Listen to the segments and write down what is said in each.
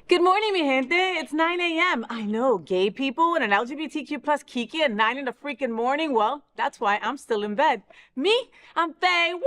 Good morning, mi gente. It's 9 a.m. I know, gay people and an LGBTQ plus kiki at 9 in the freaking morning. Well, that's why I'm still in bed. Me, I'm FayWhat.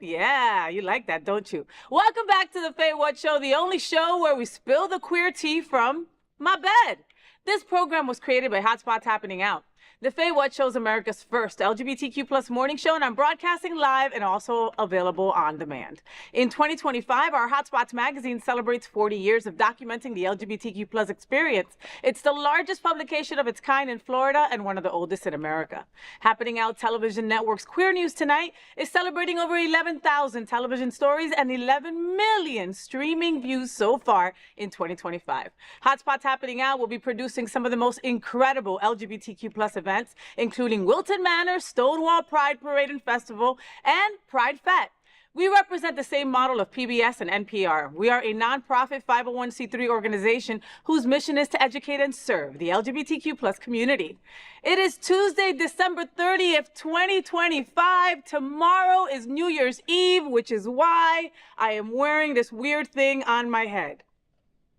Yeah, you like that, don't you? Welcome back to the FayWhat Show, the only show where we spill the queer tea from my bed. This program was created by Hotspots Happening Out. The FayWhat Show is America's first LGBTQ plus morning show, and I'm broadcasting live and also available on demand. In 2025, our Hotspots magazine celebrates 40 years of documenting the LGBTQ plus experience. It's the largest publication of its kind in Florida and one of the oldest in America. Happening Out Television Network's Queer News Tonight is celebrating over 11,000 television stories and 11 million streaming views so far in 2025. Hotspots Happening Out will be producing some of the most incredible LGBTQ plus events, including Wilton Manor, Stonewall Pride Parade and Festival, and Pride Fest. We represent the same model of PBS and NPR. We are a nonprofit 501c3 organization whose mission is to educate and serve the LGBTQ plus community. It is Tuesday, December 30th, 2025. Tomorrow is New Year's Eve, which is why I am wearing this weird thing on my head.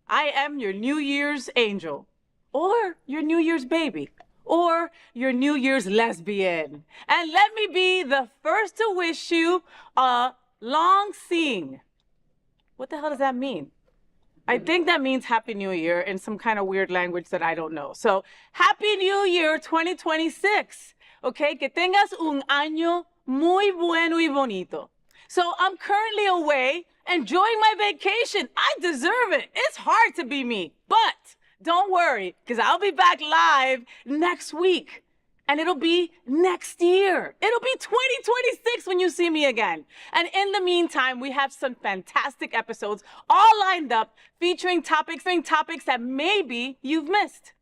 I am your New Year's angel, or your New Year's baby, or your New Year's lesbian. And let me be the first to wish you a long sing. What the hell does that mean? I think that means Happy New Year in some kind of weird language that I don't know. So, Happy New Year 2026. Okay, que tengas un año muy bueno y bonito. So, I'm currently away enjoying my vacation. I deserve it. It's hard to be me, but don't worry, because I'll be back live next week. And it'll be next year. It'll be 2026 when you see me again. And in the meantime, we have some fantastic episodes all lined up featuring topics that maybe you've missed.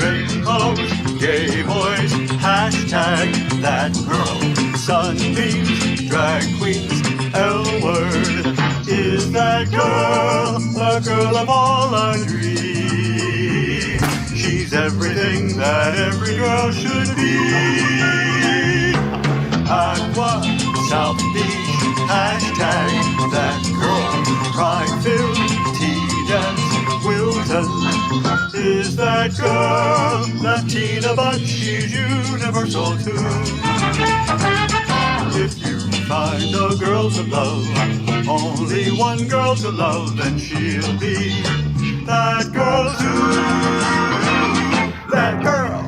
Rainbows, gay boys, hashtag that girl. Sunbeams, drag queens, L-word. Is that girl the girl of all our dreams? She's everything that every girl should be. Aqua, South Beach, hashtag that girl. Pride-filled, tea-dance, Wilton. Is that girl Latina, but she's universal too. If you find a girl to love, only one girl to love, then she'll be that girl too. That girl.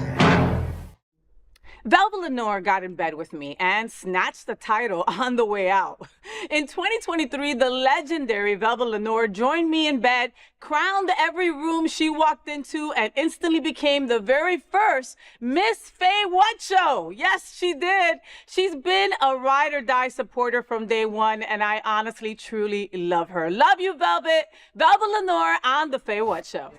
Velvet Lenore got in bed with me and snatched the title on the way out. In 2023, the legendary Velvet Lenore joined me in bed, crowned every room she walked into, and instantly became the very first Miss FayWhat Show. Yes, she did. She's been a ride or die supporter from day one, and I honestly, truly love her. Love you, Velvet. Velvet Lenore on the FayWhat Show.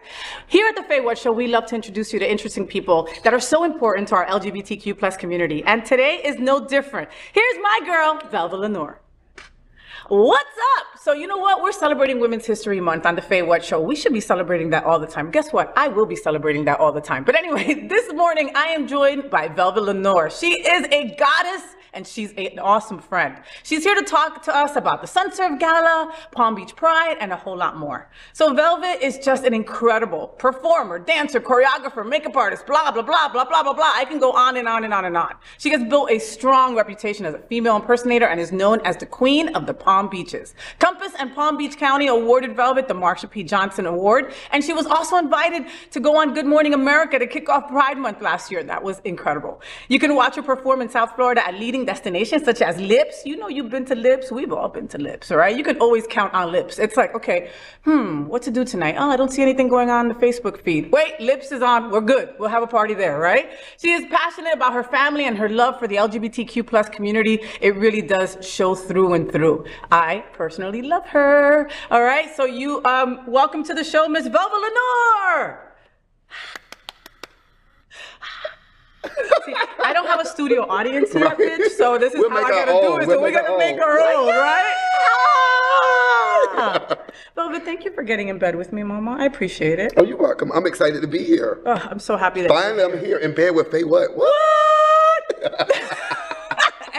Here at the FayWhat Show, we love to introduce you to interesting people that are so important to our LGBTQ plus community, and today is no different. Here's my girl, Velvet Lenore. What's up? So you know what? We're celebrating Women's History Month on the FayWhat Show. We should be celebrating that all the time. Guess what? I will be celebrating that all the time. But anyway, this morning I am joined by Velvet Lenore. She is a goddess and she's an awesome friend. She's here to talk to us about the Sunserve Gala, Palm Beach Pride, and a whole lot more. So Velvet is just an incredible performer, dancer, choreographer, makeup artist, blah, blah, blah, blah, blah, blah, blah. I can go on and on and on and on. She has built a strong reputation as a female impersonator and is known as the Queen of the Palm Beaches. Compass and Palm Beach County awarded Velvet the Marsha P. Johnson Award, and she was also invited to go on Good Morning America to kick off Pride Month last year. That was incredible. You can watch her perform in South Florida at leading destinations such as Lips. You know you've been to Lips. We've all been to Lips, all right? You can always count on Lips. It's like, okay, what to do tonight? Oh, I don't see anything going on in the Facebook feed. Wait, Lips is on. We're good. We'll have a party there, right? She is passionate about her family and her love for the LGBTQ plus community. It really does show through and through. I personally love her. All right, so you, welcome to the show, Miss Velvet Lenore. See, I don't have a studio audience yet, bitch, so this is how I gotta do it. So we're gonna make our own, right? Velvet, thank you for getting in bed with me, Mama. I appreciate it. Oh, you're welcome. I'm excited to be here. Oh, I'm so happy that finally I'm here in bed with FayWhat. What?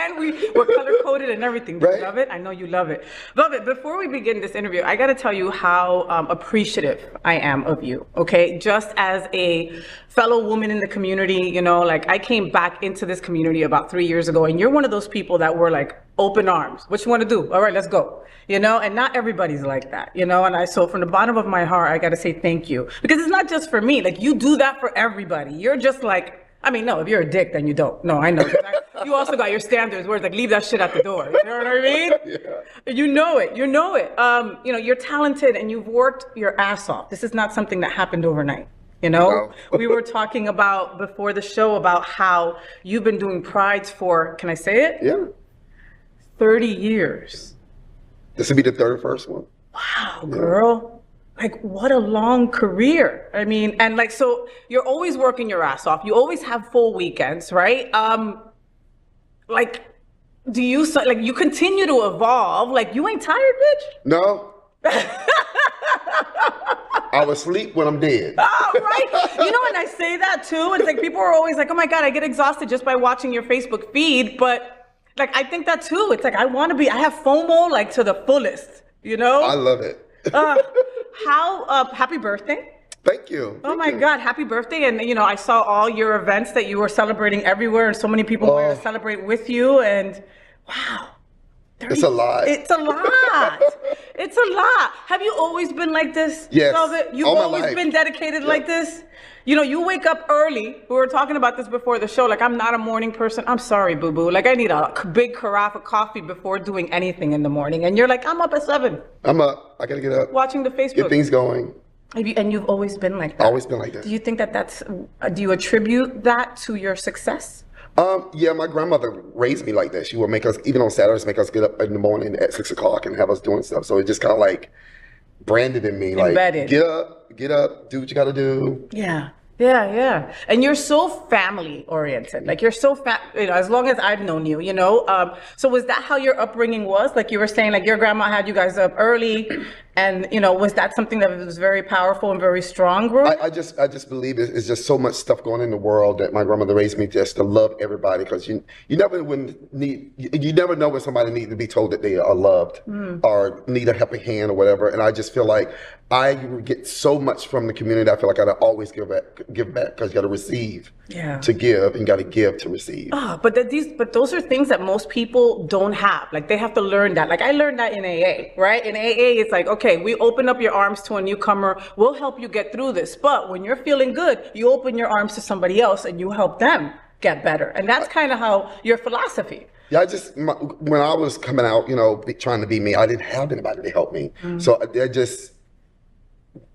And we're color-coded and everything. Do you love it? I know you love it. Velvet, before we begin this interview, I got to tell you how appreciative I am of you, okay? Just as a fellow woman in the community, you know, like I came back into this community about 3 years ago, and you're one of those people that were like open arms. What you want to do? All right, let's go. You know, and not everybody's like that, you know, and so from the bottom of my heart, I got to say thank you, because it's not just for me. Like, you do that for everybody. You're just like, I mean, no, if you're a dick, then you don't. No, I know. You also got your standards where it's like, leave that shit at the door. You know what I mean? Yeah. You know it. You know it. You know, you're talented and you've worked your ass off. This is not something that happened overnight. You know, no. We were talking about before the show about how you've been doing prides for, can I say it? Yeah. 30 years. This will be the 31st one. Wow, girl. Like, what a long career. I mean, and like, so you're always working your ass off. You always have full weekends, right? Like, do you, like, you continue to evolve. Like, you ain't tired, bitch? No. I will sleep when I'm dead. Oh, right. You know, and I say that too. It's like, people are always like, oh my God, I get exhausted just by watching your Facebook feed. But like, I think that too. It's like, I have FOMO like to the fullest, you know? I love it. Happy birthday. Thank you. Oh my God, happy birthday. And you know, I saw all your events that you were celebrating everywhere, and so many people were to celebrate with you, and wow. It's a lot. It's a lot. It's a lot. Have you always been like this? Yes. Velvet? You've always been dedicated like this? You know, you wake up early. We were talking about this before the show. Like, I'm not a morning person. I'm sorry, boo-boo. Like, I need a big carafe of coffee before doing anything in the morning. And you're like, I'm up at 7. I'm up. I gotta get up. Watching the Facebook. Get things going. And you've always been like that? Always been like that. Do you think that do you attribute that to your success? Yeah, my grandmother raised me like that. She would make us, even on Saturdays, make us get up in the morning at 6 o'clock and have us doing stuff. So it just kind of like branded in me. Embedded. Like, get up, do what you got to do. Yeah. Yeah, yeah. And you're so family oriented. Like, you're so, you know, as long as I've known you, you know. So was that how your upbringing was? Like you were saying, like your grandma had you guys up early, and, you know, was that something that was very powerful and very strong growing? I just believe it's just so much stuff going in the world that my grandmother raised me just to love everybody, because you never know when somebody needs to be told that they are loved or need a helping hand or whatever. And I just feel like I get so much from the community. I feel like I always give back, because you got to receive to give, and you got to give to receive. But those are things that most people don't have. Like, they have to learn that. Like, I learned that in AA, right? In AA, it's like, okay, we open up your arms to a newcomer. We'll help you get through this. But when you're feeling good, you open your arms to somebody else and you help them get better. And that's kind of how your philosophy. Yeah, when I was coming out, you know, trying to be me, I didn't have anybody to help me. So that just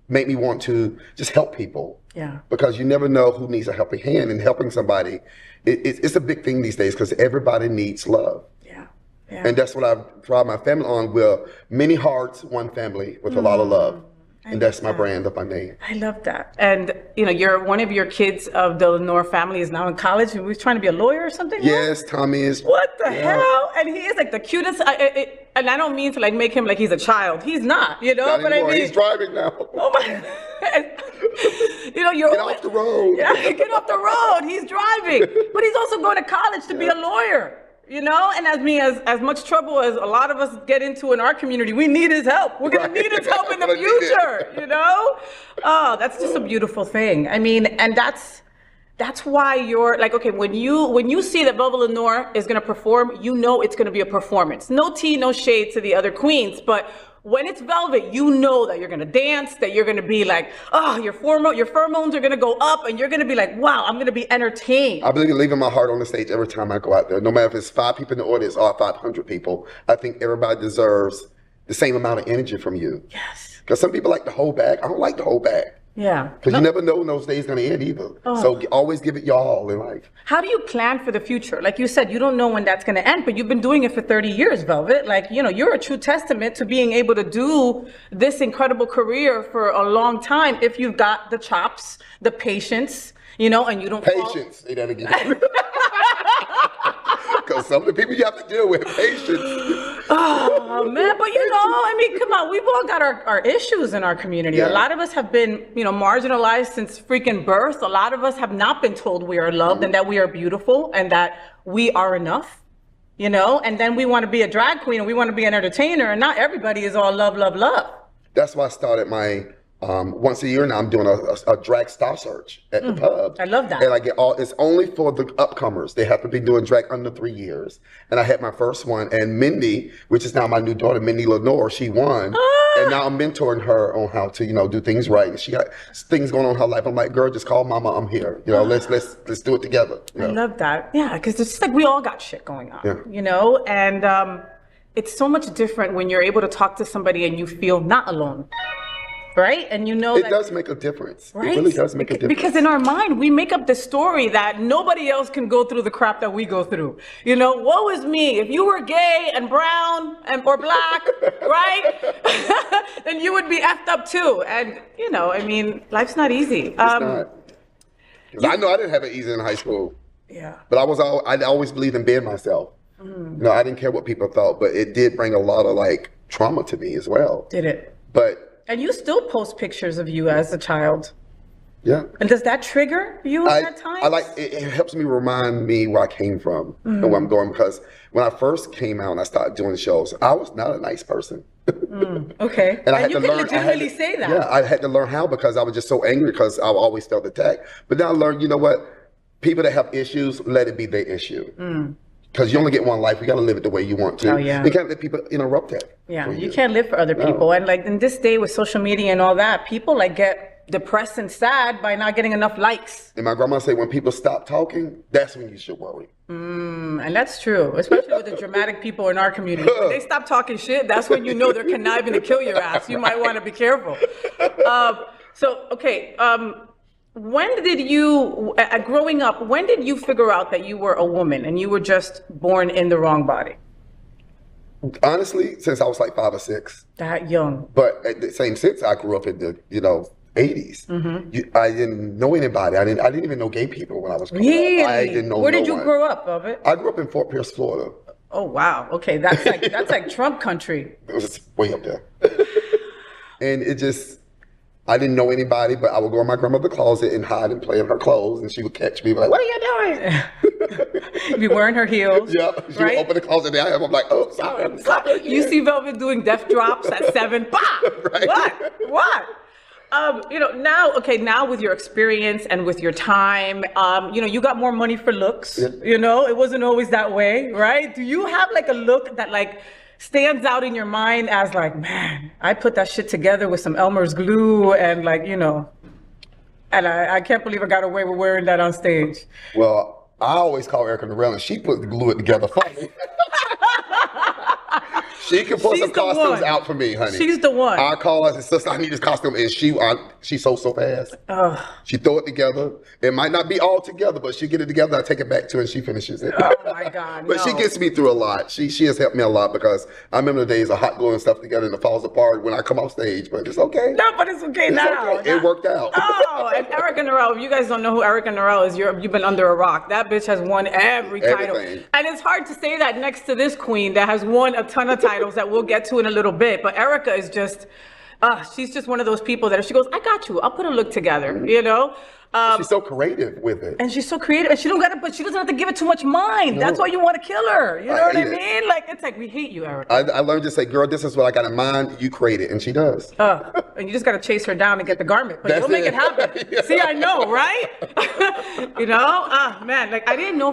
made me want to just help people. Yeah. Because you never know who needs a helping hand, and helping somebody, it's a big thing these days, because everybody needs love. Yeah. And that's what I've tried my family on. We're many hearts, one family with a lot of love. And that's my brand of my name. I love that. And, you know, one of your kids of the Lenore family is now in college, and he's trying to be a lawyer or something? Yes, Tommy is. What the hell? And he is like the cutest. And I don't mean to like make him like he's a child. He's not, you know? Not but anymore. I mean, he's driving now. Oh my. You know, get off the road. Yeah, get off the road. He's driving. But he's also going to college to be a lawyer. You know, and as much trouble as a lot of us get into in our community, we need his help. We're going to need his help in the future, you know? Oh, that's just a beautiful thing. I mean, and that's why you're like, okay, when you see that Velvet Lenore is going to perform, you know it's going to be a performance. No tea, no shade to the other queens, but when it's Velvet, you know that you're going to dance, that you're going to be like, oh, your pheromones are going to go up, and you're going to be like, wow, I'm going to be entertained. I believe in leaving my heart on the stage every time I go out there. No matter if it's 5 people in the audience or 500 people, I think everybody deserves the same amount of energy from you. Yes. Because some people like to hold back. I don't like to hold back. Yeah. Because you never know when those days going to end either. Oh. So always give it your all in life. How do you plan for the future? Like you said, you don't know when that's going to end, but you've been doing it for 30 years, Velvet. Like, you know, you're a true testament to being able to do this incredible career for a long time if you've got the chops, the patience, you know, and you don't Patience. Say that again. Because some of the people you have to deal with, patience. Oh, man, but you know, I mean, come on, we've all got our issues in our community. Yeah. A lot of us have been, you know, marginalized since freaking birth. A lot of us have not been told we are loved and that we are beautiful and that we are enough. you know, and then we want to be a drag queen and we want to be an entertainer, and not everybody is all love, love, love. That's why I started my once a year now. I'm doing a drag star search at the pub. I love that. And I get it's only for the upcomers. They have to be doing drag under 3 years. And I had my first one, and Mindy, which is now my new daughter, Mindy Lenore, she won. And now I'm mentoring her on how to, do things right. And she got things going on in her life. I'm like, girl, just call mama, I'm here. Let's do it together. I love that. Yeah, because it's just like we all got shit going on, Yeah. And it's so much different when you're able to talk to somebody and you feel not alone. Right? And it does make a difference. Right? It really does make a difference. Because in our mind, we make up the story that nobody else can go through the crap that we go through. Woe is me. If you were gay and brown or black, right? Then you would be effed up too. And, life's not easy. It's not. I know I didn't have it easy in high school. Yeah. But I always believed in being myself. I didn't care what people thought, but it did bring a lot of trauma to me as well. Did it? And you still post pictures of you as a child. Yeah. And does that trigger you at that time? It helps me remind me where I came from and where I'm going, because when I first came out and I started doing shows, I was not a nice person. Okay. And you can legitimately say that. Yeah, I had to learn how, because I was just so angry because I always felt attacked. But then I learned, you know what? People that have issues, let it be their issue. Because you only get one life. You got to live it the way you want to. Oh, yeah. You can't let people interrupt that. Yeah, you can't live for other people. And in this day with social media and all that, people get depressed and sad by not getting enough likes. And my grandma said, when people stop talking, that's when you should worry. And that's true, especially with the dramatic people in our community. When they stop talking shit, that's when you know they're conniving to kill your ass. You might want to be careful. When did you, growing up, when did you figure out that you were a woman and you were just born in the wrong body? Honestly, since I was 5 or 6. That young. But at the same sense, I grew up in the, 80s. I didn't know anybody. I didn't even know gay people when I was growing up. I didn't know Where did no you one. grow up, Velvet? I grew up in Fort Pierce, Florida. Oh, wow. Okay, that's like Trump country. It was way up there. And I didn't know anybody, but I would go in my grandmother's closet and hide and play in her clothes, and she would catch me like, "What are you doing?" You'd be wearing her heels. Yeah, she would open the closet and I'm like, "Oh, sorry." You see Velvet doing death drops at 7. Bah! Right. What? Now with your experience and with your time, you got more money for looks. Yeah. It wasn't always that way, right? Do you have a look that stands out in your mind as man, I put that shit together with some Elmer's glue and and I can't believe I got away with wearing that on stage? Well, I always call Erica Norell, and she put the glue it together for me. She can put some costumes out for me, honey. She's the one. I call her and say, "Sister, I need this costume," and she sews so fast. She throw it together. It might not be all together, but she get it together. I take it back to her, and she finishes it. Oh my God! But she gets me through a lot. She has helped me a lot, because I remember the days of hot gluing stuff together and it falls apart when I come off stage. But it's okay. No, but it's okay now. Okay. It worked out. Oh, and Erica Norell. If you guys don't know who Erica Norell is, you've been under a rock. That bitch has won every title, and it's hard to say that next to this queen that has won a ton of titles that we'll get to in a little bit. But Erica is just, she's just one of those people that if she goes, "I got you, I'll put a look together," She's so creative with it. And she's so creative, and she doesn't have to give it too much mind. No. That's why you want to kill her. You know what I mean? It's we hate you, Erica. I learned to say, "Girl, this is what I got in mind. You create it," and she does. And you just got to chase her down and get the garment, but you'll make it happen. Yeah. See, I know, right? Man, I didn't know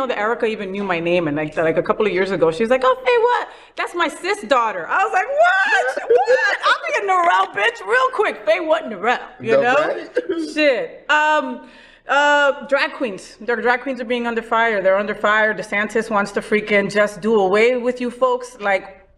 that Erica even knew my name, and a couple of years ago, she was like, "Oh, FayWhat? That's my sis daughter." I was like, "What? What? I'll be a Norell bitch real quick. FayWhat Norell, you know? Right? Shit." Drag queens. Their drag queens are being under fire. They're under fire. DeSantis wants to freaking just do away with you folks.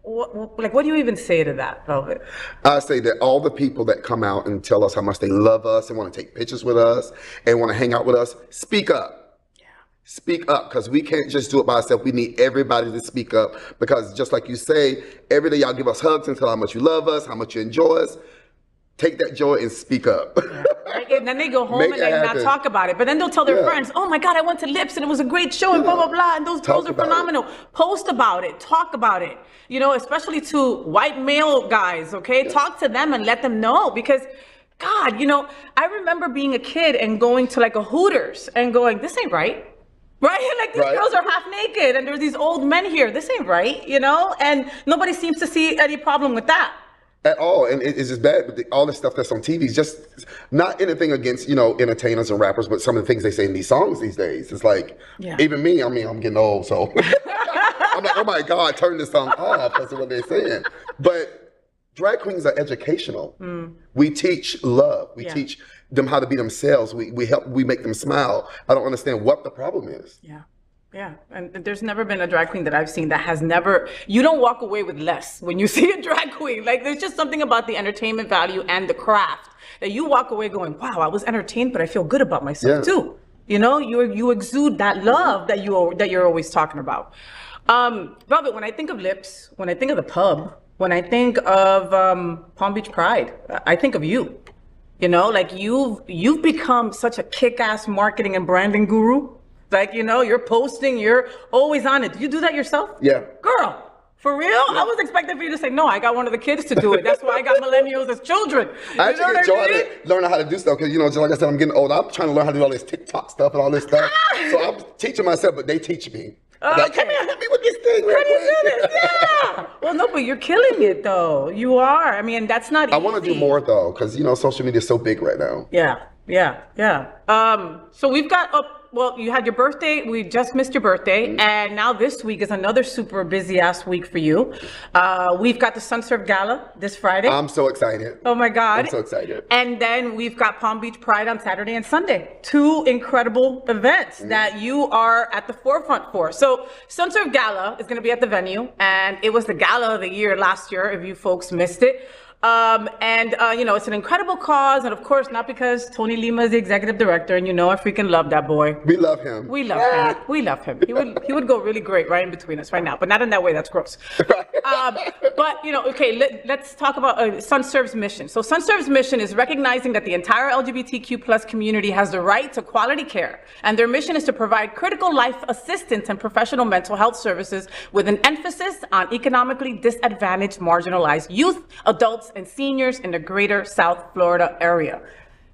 What do you even say to that, Velvet? I say that all the people that come out and tell us how much they love us and want to take pictures with us and want to hang out with us, speak up. Yeah. Speak up, because we can't just do it by ourselves. We need everybody to speak up, because just like you say, every day y'all give us hugs and tell how much you love us, how much you enjoy us. Take that joy and speak up. Yeah. And then they go home and they not talk about it. But then they'll tell their friends, "Oh my God, I went to Lips and it was a great show and blah, blah, blah. And those girls are phenomenal." Post about it. Talk about it. Especially to white male guys, okay? Yeah. Talk to them and let them know, because God, I remember being a kid and going to a Hooters and going, "This ain't right." Right? Like, these girls are half naked and there's these old men here. This ain't right, you know? And nobody seems to see any problem with that. At all, and it's just bad. But all the stuff that's on TV is just not anything against, you know, entertainers and rappers, but some of the things they say in these songs these days. It's like, even me, I mean, I'm getting old, so I'm like, oh my God, turn this song off. That's what they're saying. But drag queens are educational. We teach love. We teach them how to be themselves. We make them smile. I don't understand what the problem is. Yeah, and there's never been a drag queen that I've seen that has never, you don't walk away with less when you see a drag queen. Like, there's just something about the entertainment value and the craft that you walk away going, wow, I was entertained, but I feel good about myself too. You know, you exude that love that you're always talking about. Velvet, when I think of Lips, when I think of the pub, when I think of Palm Beach Pride, I think of you. You know, like you've become such a kick-ass marketing and branding guru. Like, you know, you're posting, you're always on it. Do you do that yourself? Yeah. Girl, for real? Yeah. I was expecting for you to say, no, I got one of the kids to do it. That's why I got millennials as children. I actually enjoy learning how to do stuff because, you know, just like I said, I'm getting old. I'm trying to learn how to do all this TikTok stuff and all this stuff. So I'm teaching myself, but they teach me. Like, come here, help me with this thing. How do you do this? Yeah. Well, no, but you're killing it, though. You are. I mean, that's not easy. I want to do more, though, because, you know, social media is so big right now. Yeah. So we've got well, you had your birthday. We just missed your birthday. And now this week is another super busy ass week for you. We've got the Sunsurf Gala this Friday. I'm so excited. Oh my God. I'm so excited. And then we've got Palm Beach Pride on Saturday and Sunday. 2 incredible events that you are at the forefront for. So Sunsurf Gala is going to be at the venue. And it was the gala of the year last year, if you folks missed it. You know, it's an incredible cause, and of course, not because Tony Lima is the executive director, and you know I freaking love that boy. We love him. We love him. We love him. He would go really great right in between us right now, but not in that way. That's gross. But you know, okay, let's talk about Sunsurf's mission. So Sunsurf's mission is recognizing that the entire LGBTQ+ community has the right to quality care, and their mission is to provide critical life assistance and professional mental health services with an emphasis on economically disadvantaged, marginalized youth, adults, and seniors in the greater South Florida area.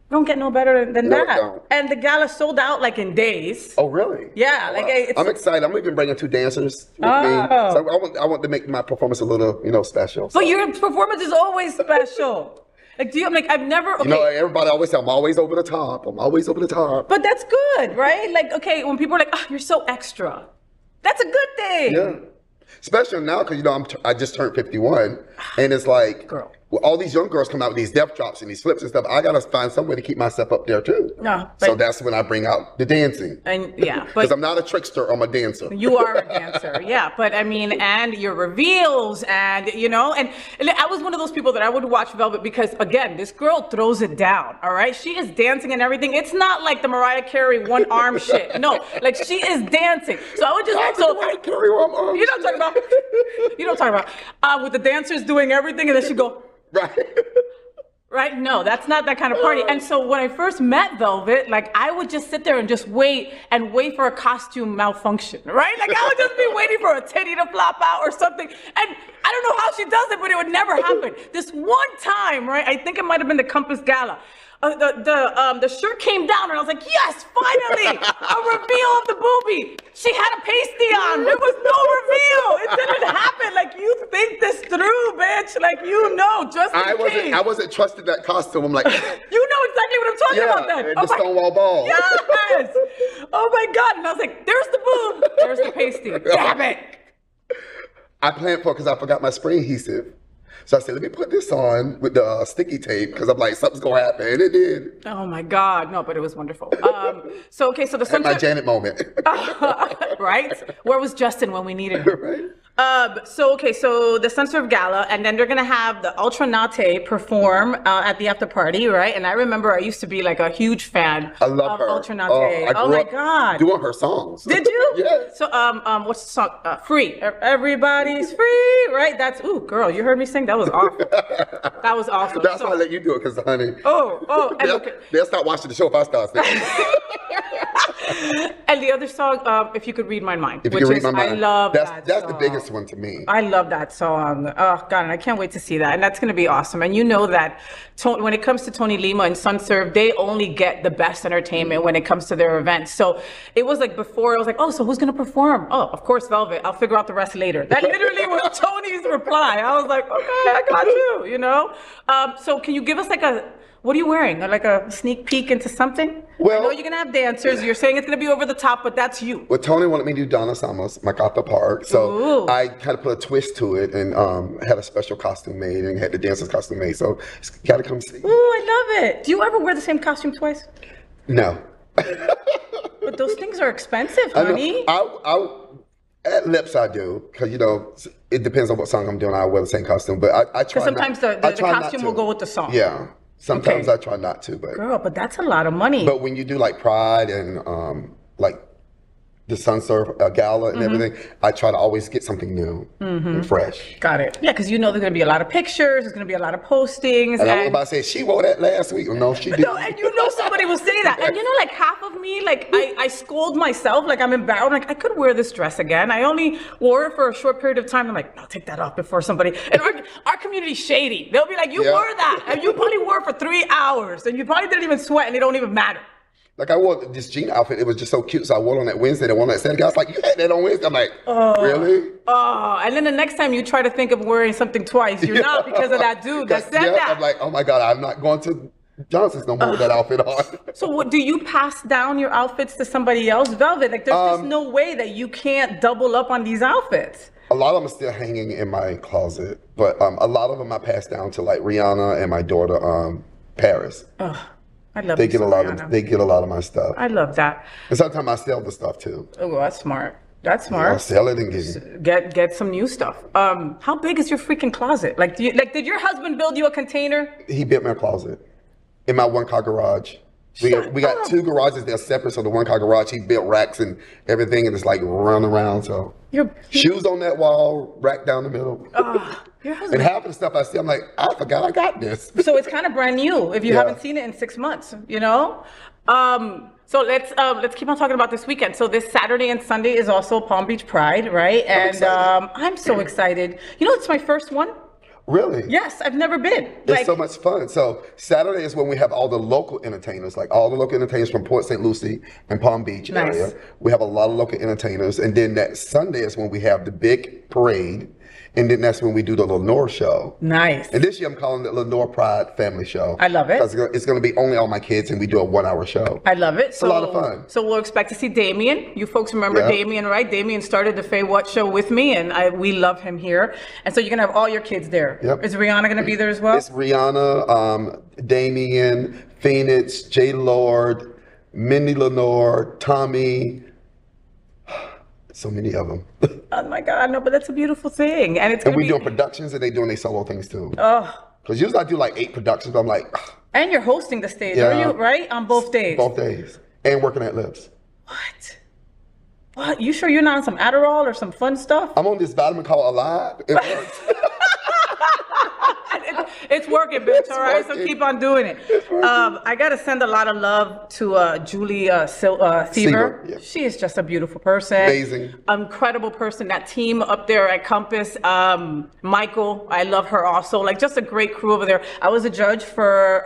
Don't get no better than that. Don't. And the gala sold out like in days. Oh, really? Yeah. Wow. Like I'm excited. I'm even bringing 2 dancers with me. So I want to make my performance a little, you know, special. But your performance is always special. Like, I've never, okay. You know, everybody always say, I'm always over the top. I'm always over the top. But that's good, right? Like, okay, when people are like, oh, you're so extra. That's a good thing. Yeah. Especially now, because, you know, I just turned 51. And it's like, girl. Well, all these young girls come out with these death drops and these flips and stuff. I got to find some way to keep myself up there, too. No, so that's when I bring out the dancing. And yeah. Because I'm not a trickster, I'm a dancer. You are a dancer, yeah. But I mean, and your reveals and, you know, and I was one of those people that I would watch Velvet because, again, this girl throws it down, all right? She is dancing and everything. It's not like the Mariah Carey one arm shit. No, like she is dancing. So I would just, Mariah Carey one arm you know what I'm talking about? You know what I'm talking about? With the dancers doing everything and then she go, right. Right? No, that's not that kind of party. And so when I first met Velvet, like I would just sit there and just wait for a costume malfunction, right? Like I would just be waiting for a titty to flop out or something. And I don't know how she does it, but it would never happen. This one time, right? I think it might have been the Compass Gala. The shirt came down and I was like, yes, finally, a reveal of the boobie. She had a pasty on. There was no reveal. It didn't happen. Like, you think this through, bitch. Like, you know, just in case. I wasn't trusting that costume. I'm like, you know exactly what I'm talking about then. The Stonewall Ball. Yes. Oh my God. And I was like, there's the boob. There's the pasty. Damn it. I planned for it because I forgot my spray adhesive. So I said, let me put this on with the sticky tape because I'm like, something's going to happen. And it did. Oh, my God. No, but it was wonderful. So the Sunsurf... my Janet moment. Right? Where was Justin when we needed him? Right. So the Sunsurf Gala, and then they're going to have the Ultra Nate perform at the after party, right? And I remember I used to be like a huge fan of her. Ultra Nate. Oh my God. Doing her songs. Did you? Yes. So, what's the song? Free. Everybody's free, right? That's, ooh, girl, you heard me sing? That was awful. That was awesome. That's why I let you do it, because, honey. They'll start watching the show if I start singing. And the other song, If You Could Read My Mind. If You Could Read My Mind. I love that's that the song. biggest one to me. I love that song. Oh, God, and I can't wait to see that. And that's going to be awesome. And you know that when it comes to Tony Lima and Sunserve, they only get the best entertainment when it comes to their events. So it was like before, I was like, oh, so who's going to perform? Oh, of course, Velvet. I'll figure out the rest later. That literally was Tony's reply. I was like, okay, I got you, you know? So can you give us like what are you wearing? Like a sneak peek into something? Well, I know you're going to have dancers. You're saying it's going to be over the top, but that's you. Well, Tony wanted me to do Donna Summer's MacArthur Park. So I kind of put a twist to it and had a special costume made and had the dancer's costume made. So you got to come see. Ooh, I love it. Do you ever wear the same costume twice? No. But those things are expensive, honey. At Lips I do, because, you know, it depends on what song I'm doing. I wear the same costume, but I try sometimes the costume will go with the song. Yeah. Sometimes I try not to, but girl, but that's a lot of money. But when you do like Pride and like the Sunsurf Gala and everything, I try to always get something new and fresh. Got it. Yeah, because you know there's going to be a lot of pictures, there's going to be a lot of postings. And I was about to say, she wore that last week. No, she didn't. No, and you know somebody will say that. And you know, like half of me, like I scold myself, like I'm embarrassed. I'm like, I could wear this dress again. I only wore it for a short period of time. I'm like, I'll take that off before somebody. And our community's shady. They'll be like, you wore that. And you probably wore it for 3 hours. And you probably didn't even sweat and it don't even matter. Like I wore this jean outfit, it was just so cute. So I wore it on that Wednesday, the one that Saturday. I was like, you had that on Wednesday? I'm like, really? Oh, and then the next time you try to think of wearing something twice, you're not because of that dude that said that. I'm like, oh my God, I'm not going to Johnson's no more with that outfit on. So what, do you pass down your outfits to somebody else? Velvet, like there's just no way that you can't double up on these outfits. A lot of them are still hanging in my closet, but a lot of them I pass down to like Rihanna and my daughter, Paris. I love they get a lot of my stuff. I love that. And sometimes I sell the stuff too. Oh, that's smart. That's smart. Yeah, I'll sell it and get some new stuff. How big is your freaking closet? Like, did your husband build you a container? He built me a closet in my one-car garage. We got 2 garages. They're separate. So the one-car garage, he built racks and everything, and it's like run around. So shoes on that wall, rack down the middle. Your husband. And half of the stuff I see, I'm like, I forgot I got this. So it's kind of brand new if you haven't seen it in 6 months, you know? So let's keep on talking about this weekend. So this Saturday and Sunday is also Palm Beach Pride, right? And I'm so excited. You know, it's my first one. Really? Yes, I've never been. It's so much fun. So Saturday is when we have all the local entertainers, like all the local entertainers from Port St. Lucie and Palm Beach area. We have a lot of local entertainers. And then that Sunday is when we have the big parade. And then that's when we do the Lenore show. Nice. And this year I'm calling it Lenore Pride Family Show. I love it. Because it's going to be only all my kids and we do a 1-hour show. I love it. It's a lot of fun. So we'll expect to see Damien. You folks remember Damien, right? Damien started the FayWhat show with me and we love him here. And so you're going to have all your kids there. Yep. Is Rihanna going to be there as well? It's Rihanna, Damien, Phoenix, J. Lord, Minnie Lenore, Tommy. So many of them. Oh my God, no, but that's a beautiful thing. And we doing productions and they doing their solo things too. Oh. Because usually I do like 8 productions, but I'm like. And you're hosting the stage, are you, right? On both days? Both days. And working at Lips. What? You sure you're not on some Adderall or some fun stuff? I'm on this vitamin called Alive. It works. It's working, bitch, all right? So keep on doing it. I got to send a lot of love to Julie Seaver. Yeah. She is just a beautiful person. Amazing. Incredible person. That team up there at Compass. Michael, I love her also. Like, just a great crew over there. I was a judge for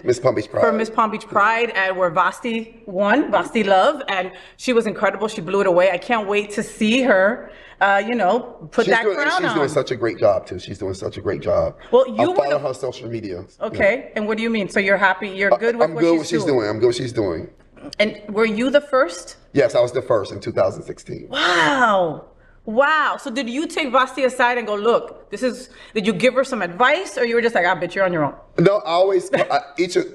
Miss Palm Beach Pride. For Miss Palm Beach Pride, and where Vasti won, Vasti Love, and she was incredible. She blew it away. I can't wait to see her. Put that crown on. She's doing such a great job too. She's doing such a great job. Well, I follow her social media. Okay, and what do you mean? So you're happy? You're good with I'm good with what she's doing. I'm good with what she's doing. And were you the first? Yes, I was the first in 2016. Wow. So did you take Vasti aside and go, look, did you give her some advice, or you were just like, I bet you're on your own? No, I always,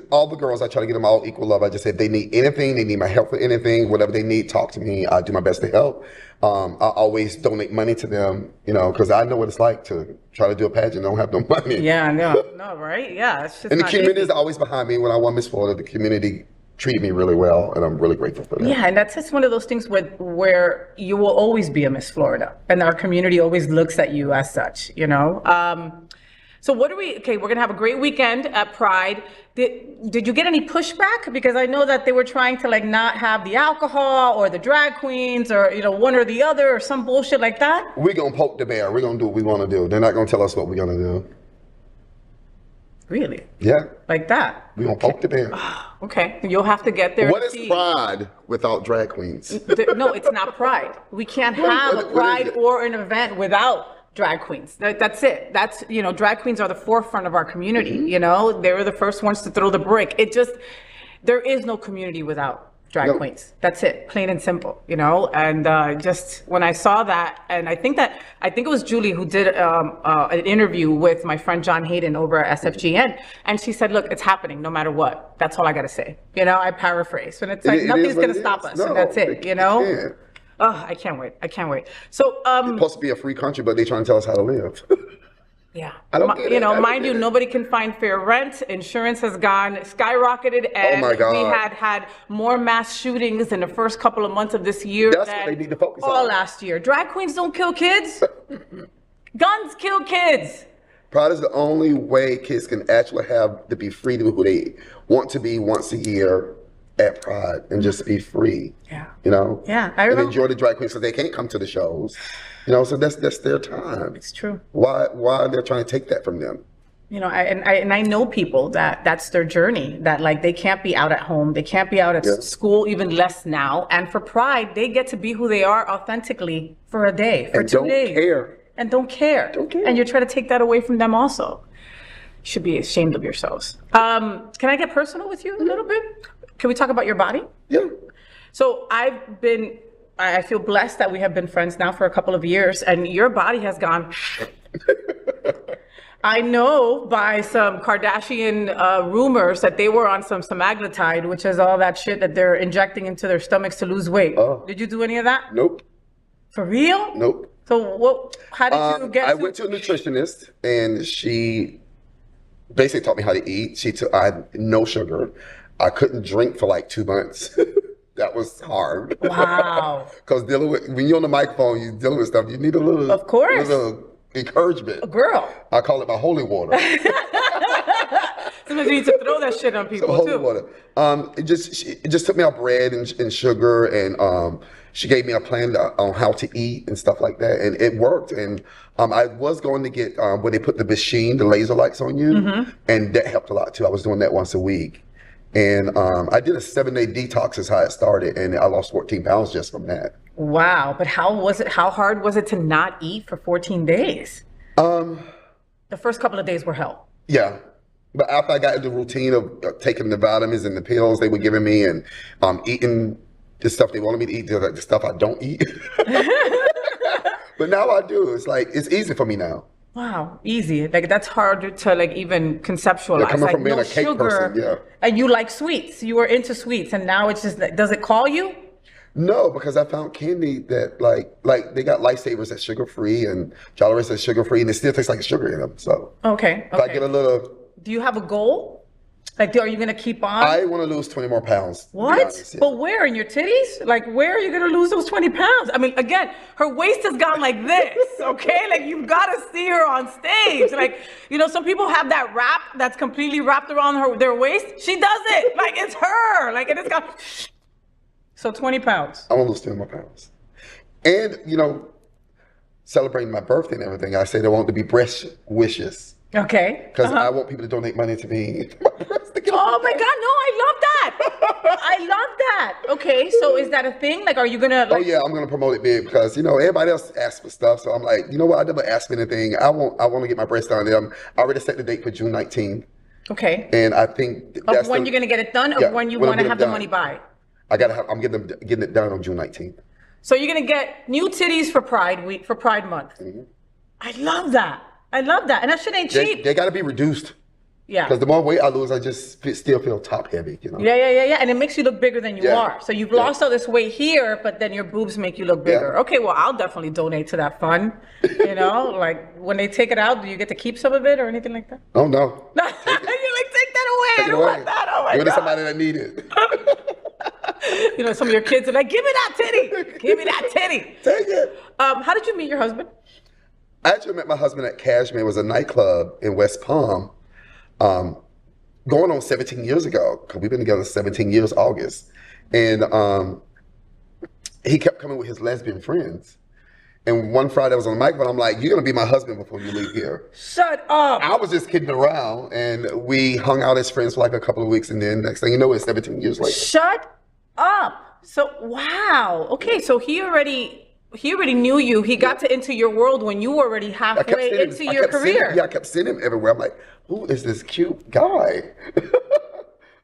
all the girls, I try to get them all equal love. I just say if they need anything, they need my help for anything, whatever they need, talk to me. I do my best to help. I always donate money to them, because I know what it's like to try to do a pageant and don't have no money. Yeah, no, right? Yeah, it's just and the community is always behind me. When I won Miss Florida, the community treated me really well, and I'm really grateful for that. Yeah, and that's just one of those things where you will always be a Miss Florida, and our community always looks at you as such, So So what are we, okay, we're gonna have a great weekend at Pride. Did you get any pushback? Because I know that they were trying to like not have the alcohol or the drag queens or, you know, one or the other or some bullshit like that. We're going to poke the bear. We're going to do what we want to do. They're not going to tell us what we're going to do. Really? Yeah. Like that? We're going to poke the bear. Okay, you'll have to get there. What is Pride without drag queens? No, it's not Pride. We can't have a Pride or an event without drag queens. That's it. That's, you know, drag queens are the forefront of our community. You know, they were the first ones to throw the brick. There is no community without drag queens. That's it, plain and simple, you know? And just when I saw that, and I think it was Julie who did an interview with my friend John Hayden over at SFGN, and she said, look, it's happening no matter what. That's all I gotta say. You know, I paraphrase. And it's like, nothing's gonna stop us, and that's it, you know? Oh, I can't wait. I can't wait. So, it's supposed to be a free country, but they're trying to tell us how to live. Yeah. I don't get it. You know, mind you, nobody can find fair rent. Insurance has gone skyrocketed, and oh my God. we had more mass shootings in the first couple of months of this year That's than what they need to focus all on. last year. Drag queens don't kill kids. Guns kill kids. Pride is the only way kids can actually have to be free to be who they want to be once a year at Pride and just be free. Yeah. You know? Yeah. I remember. And enjoy the drag queens because they can't come to the shows. You know, so that's their time. It's true. Why are they trying to take that from them? You know, I know people that's their journey, that like they can't be out at home, they can't be out at school, even less now. And for Pride, they get to be who they are authentically for a day, for 2 days. And don't care. And you're trying to take that away from them also. You should be ashamed of yourselves. Can I get personal with you a little bit? Can we talk about your body? Yeah. So I feel blessed that we have been friends now for a couple of years, and your body has gone. I know by some Kardashian rumors that they were on some semaglutide, which is all that shit that they're injecting into their stomachs to lose weight. Oh. Did you do any of that? Nope. For real? Nope. So how did you get I went to a nutritionist, and she basically taught me how to eat. I had no sugar. I couldn't drink for like 2 months. That was hard. Wow. Because when you're on the microphone, you're dealing with stuff, you need a little, of course, little encouragement. A girl. I call it my holy water. Sometimes you need to throw that shit on people holy too. Water. It just took me off bread and sugar, and she gave me a plan on how to eat and stuff like that, and it worked. And I was going to get where they put the machine, the laser lights on you, and that helped a lot too. I was doing that once a week. And I did a 7-day detox is how it started, and I lost 14 pounds just from that. Wow. But how hard was it to not eat for 14 days? The first couple of days were hell. Yeah. But after I got into the routine of taking the vitamins and the pills they were giving me, and eating the stuff they wanted me to eat, the stuff I don't eat. But now I do. It's like, it's easy for me now. Wow, easy. Like that's hard to like even conceptualize. Yeah, coming like from being no a cake sugar, person, yeah. And you like sweets. You were into sweets, and now it's just. Does it call you? No, because I found candy that like they got Lifesavers that's sugar free and Jolly Ranchers that's sugar free, and it still tastes like sugar in them. So okay. If I get a little. Do you have a goal? Like, are you gonna keep on? I want to lose 20 more pounds. What? Honest, yeah. But where? In your titties? Like, where are you gonna lose those 20 pounds? I mean, again, her waist has gone like this, okay? Like, you've gotta see her on stage. Like, you know, some people have that wrap that's completely wrapped around their waist. She doesn't. Like, it's her. Like, it has got. So 20 pounds. I want to lose 20 more pounds. And, you know, celebrating my birthday and everything, I said I want to be breast wishes. Okay. Because I want people to donate money to me. Oh my God, no, I love that. I love that. Okay, so is that a thing? Like, are you gonna? Like... Oh yeah, I'm gonna promote it big because you know everybody else asks for stuff. So I'm like, you know what? I never asked for anything. I want to get my breast done. I already set the date for June 19th. Okay. And I think that's when you're gonna get it done, or when you want to have the money by. I'm getting it done on June 19th. So you're gonna get new titties for Pride Week, for Pride Month. Mm-hmm. I love that. I love that, and that shit ain't cheap. They gotta be reduced. Yeah. Because the more weight I lose, I just still feel top heavy, you know? Yeah. And it makes you look bigger than you are. So you've lost all this weight here, but then your boobs make you look bigger. Yeah. Okay, well, I'll definitely donate to that fund. You know, like when they take it out, do you get to keep some of it or anything like that? Oh, no. You're like, take that away. I don't want that. Oh, my God. Give it to somebody that need it. You know, some of your kids are like, give me that titty. Give me that titty. Take it. How did you meet your husband? I actually met my husband at Cashmere. It was a nightclub in West Palm, going on 17 years ago, because we've been together 17 years, August. And he kept coming with his lesbian friends. And one Friday I was on the microphone, I'm like, you're going to be my husband before you leave here. Shut up. I was just kidding around, and we hung out as friends for like a couple of weeks, and then next thing you know, it's 17 years later. Shut up. So, wow. Okay, so he already knew you. He got into your world when you were already halfway into your career. I kept seeing him everywhere. I'm like, who is this cute guy?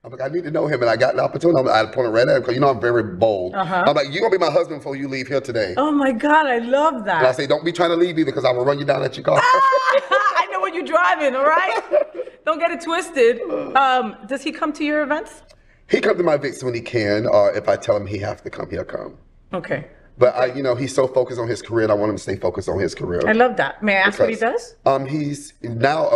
I'm like, I need to know him. And I got the opportunity. I pointed right at him because, I'm very bold. I'm like, you're going to be my husband before you leave here today. Oh, my God. I love that. And I say, don't be trying to leave either because I will run you down at your car. I know when you're driving, all right? Don't get it twisted. Does he come to your events? He comes to my events when he can, or if I tell him he has to come, he'll come. Okay. But he's so focused on his career, and I want him to stay focused on his career. I love that. May I ask what he does? He's now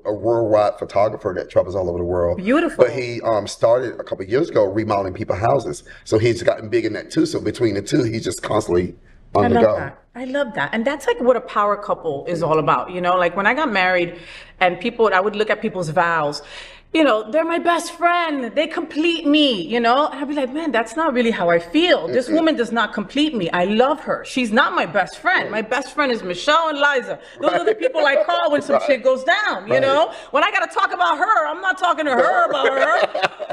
a worldwide photographer that travels all over the world. Beautiful. But he started a couple of years ago remodeling people's houses. So he's gotten big in that too. So between the two, he's just constantly on the go. I love that. And that's like what a power couple is all about. Like when I got married and I would look at people's vows. They're my best friend. They complete me, And I'd be like, man, that's not really how I feel. This woman does not complete me. I love her. She's not my best friend. My best friend is Michelle and Liza. Those are the people I call when some shit goes down, you know? When I got to talk about her, I'm not talking to her about her,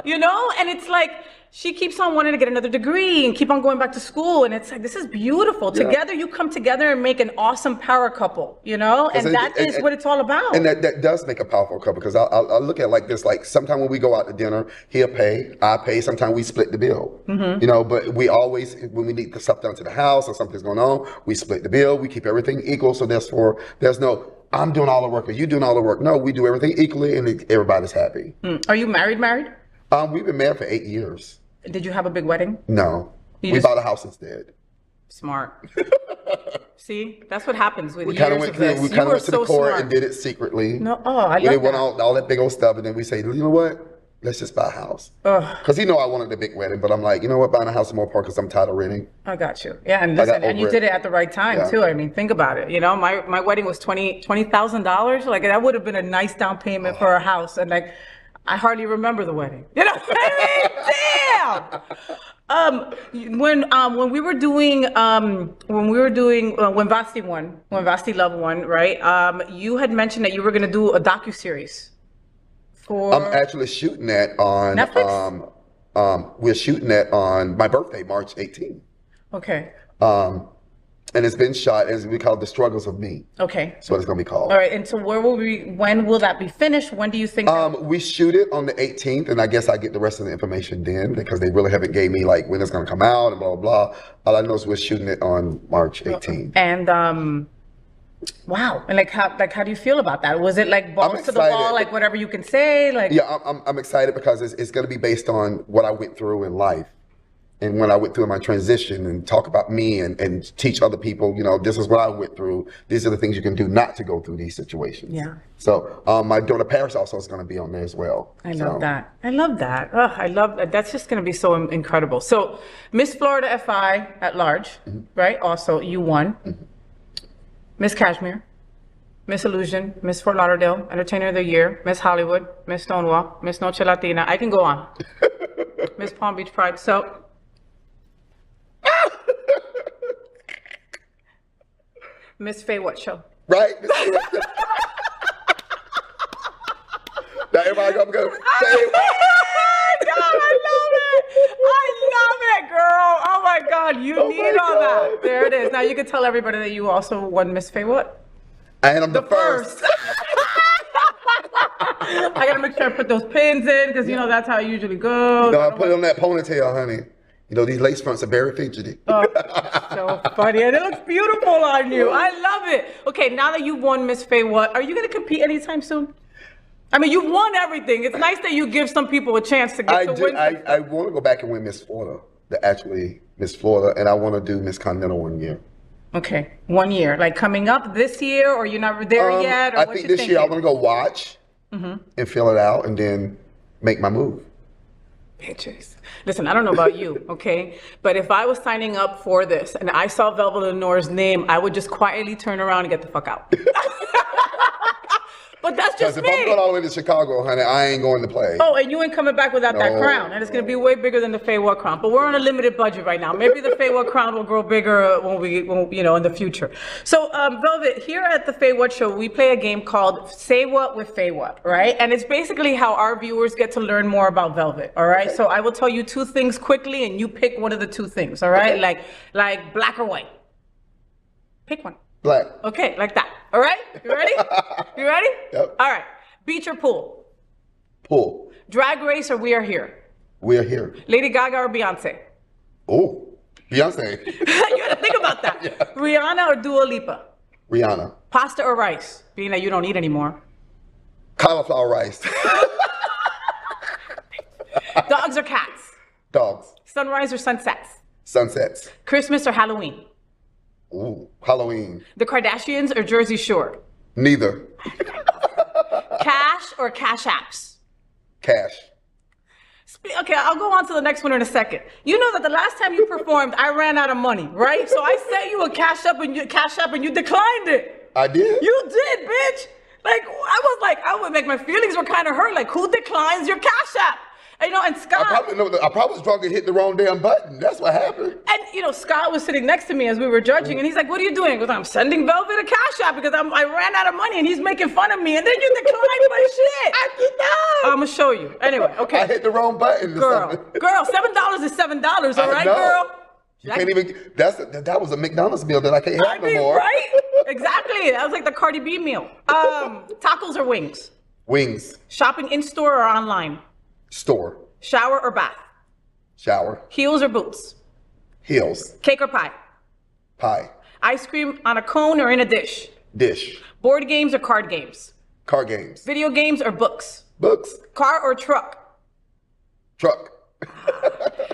And it's like, she keeps on wanting to get another degree and keep on going back to school. And it's like, this is beautiful. Yeah. Together, you come together and make an awesome power couple, And that is what it's all about. And that does make a powerful couple because I'll look at it like this. Like sometimes when we go out to dinner, he'll pay, I pay. Sometimes we split the bill, but we always, when we need the stuff done to the house or something's going on, we split the bill. We keep everything equal. So there's no, I'm doing all the work or you doing all the work. No, we do everything equally and everybody's happy. Are you married? We've been married for 8 years. Did you have a big wedding? No. We bought a house instead. Smart. See, that's what happens with we kind of went to the court and did it secretly. No, I love that. Went all that big old stuff, and then we say, you know what? Let's just buy a house. Because I wanted a big wedding, but I'm like, you know what? Buying a house is more important because I'm tired of renting. I got you. Yeah, and listen, and you did it at the right time too. I mean, think about it. My wedding was $20,000. Like that would have been a nice down payment for a house, and like. I hardly remember the wedding. You know what I mean? Damn. When we were doing when Vasti Love won, right? You had mentioned that you were going to do a docuseries for. I'm actually shooting that on Netflix. We're shooting that on my birthday, March 18th. Okay. And it's been shot as we call it The Struggles of Me. Okay. That's what it's going to be called. All right. And so when will that be finished? When do you think? We shoot it on the 18th, and I guess I get the rest of the information then because they really haven't gave me like when it's going to come out and blah, blah, blah. All I know is we're shooting it on March 18th. And, wow. And how do you feel about that? Was it like balls to the wall, like whatever you can say? Like. Yeah, I'm excited because it's going to be based on what I went through in life. And when I went through my transition and talk about me and teach other people, this is what I went through. These are the things you can do not to go through these situations. Yeah. So my daughter Paris also is going to be on there as well. I love that. I love that. Oh, I love that. That's just going to be so incredible. So Miss Florida FI at large, right? Also, you won. Miss Cashmere, Miss Illusion, Miss Fort Lauderdale, Entertainer of the Year, Miss Hollywood, Miss Stonewall, Miss Noche Latina. I can go on. Miss Palm Beach Pride. So. Miss FayWhat show. Right? Now everybody go, FayWhat. God, I love it, girl. Oh my God, you need all that. There it is. Now you can tell everybody that you also won Miss FayWhat. And I'm the first. I gotta make sure I put those pins in because that's how it usually goes. I put it on that ponytail, honey. These lace fronts are very fidgety. Oh, so funny. And it looks beautiful on you. I love it. Okay, now that you've won Miss FayWhat, are you going to compete anytime soon? I mean, you've won everything. It's nice that you give some people a chance to win. I want to go back and win Miss Florida, Miss Florida, and I want to do Miss Continental 1 year. Okay, 1 year. Like coming up this year, or you're not there yet? Or I think this year I want to go watch and fill it out and then make my move. Bitches. Listen, I don't know about you, okay? But if I was signing up for this and I saw Velvet Lenore's name, I would just quietly turn around and get the fuck out. But that's just Because if me. I'm going all the way to Chicago, honey, I ain't going to play. Oh, and you ain't coming back without that crown. And it's going to be way bigger than the FayWhat crown. But we're on a limited budget right now. Maybe the FayWhat crown will grow bigger when in the future. So, Velvet, here at the FayWhat show, we play a game called Say What with FayWhat, right? And it's basically how our viewers get to learn more about Velvet, all right? Okay. So I will tell you two things quickly, and you pick one of the two things, all right? Okay. Like black or white. Pick one. Black. Okay, like that. All right? You ready? You ready? Yep. All right. Beach or pool? Pool. Drag Race or We Are Here? We Are Here. Lady Gaga or Beyonce? Oh, Beyonce. You gotta think about that. Yeah. Rihanna or Dua Lipa? Rihanna. Pasta or rice? Being that you don't eat anymore. Cauliflower rice. Dogs or cats? Dogs. Sunrise or sunsets? Sunsets. Christmas or Halloween? Ooh, Halloween. The Kardashians or Jersey Shore? Neither. Cash or cash apps? Cash. Okay, I'll go on to the next one in a second. You know that the last time you performed, I ran out of money, right? So I sent you a cash app and you declined it. I did? You did, bitch. I was like, my feelings were kind of hurt. Like, who declines your cash app? And Scott. I probably was drunk and hit the wrong damn button. That's what happened. And Scott was sitting next to me as we were judging, and he's like, "What are you doing?" Because I'm sending Velvet a cash app because I ran out of money, and he's making fun of me. And then you declined my shit. I did not. I'm gonna show you. Anyway, okay. I hit the wrong button. Girl, $7 is $7. All right, girl. You can't even. That was a McDonald's meal that I can't have no more. Right? Exactly. That was like the Cardi B meal. Tacos or wings? Wings. Shopping in store or online? Store. Shower or bath? Shower. Heels or boots? Heels. Cake or pie? Pie. Ice cream on a cone or in a dish? Dish. Board games or card games? Card games. Video games or books? Books. Car or truck? Truck.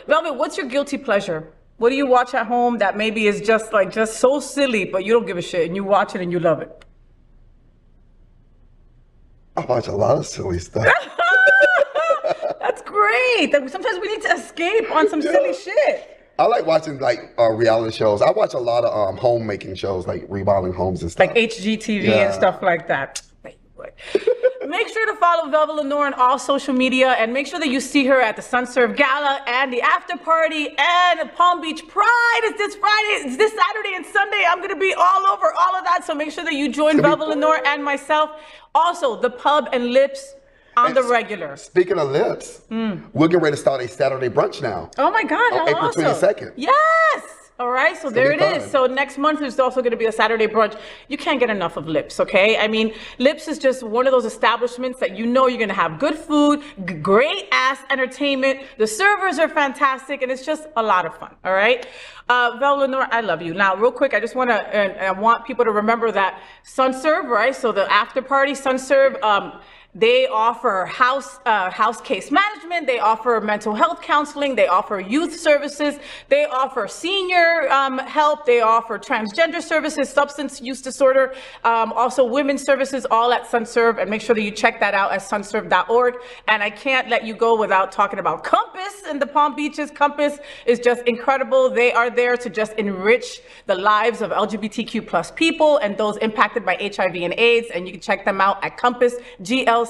Velvet, what's your guilty pleasure? What do you watch at home that maybe is just so silly, but you don't give a shit and you watch it and you love it? I watch a lot of silly stuff. That's great. Sometimes we need to escape on some silly shit. I like watching reality shows. I watch a lot of homemaking shows, like remodeling homes and stuff. Like HGTV and stuff like that. Make sure to follow Velvet Lenore on all social media, and make sure that you see her at the SunServe Gala and the after party and Palm Beach Pride. It's this Friday, it's this Saturday and Sunday. I'm gonna be all over all of that, so make sure that you join Velvet Lenore and myself. Also, the Pub and Lips on the regular. Speaking of lips, we're getting ready to start a Saturday brunch now. Oh my God, how April awesome. 22nd. Yes! All right, so there it is. Fun. So next month there's also going to be a Saturday brunch. You can't get enough of Lips, okay? I mean, Lips is just one of those establishments that you know you're going to have good food, great ass entertainment. The servers are fantastic, and it's just a lot of fun, all right? Vel Lenore, I love you. Now, real quick, I just want to, I want people to remember that SunServe, right? So the after party, SunServe, they offer house case management. They offer mental health counseling. They offer youth services. They offer senior help. They offer transgender services, substance use disorder, also women's services, all at SunServe. And make sure that you check that out at sunserve.org. And I can't let you go without talking about Compass in the Palm Beaches. Compass is just incredible. They are there to just enrich the lives of LGBTQ plus people and those impacted by HIV and AIDS. And you can check them out at compassglcc.com.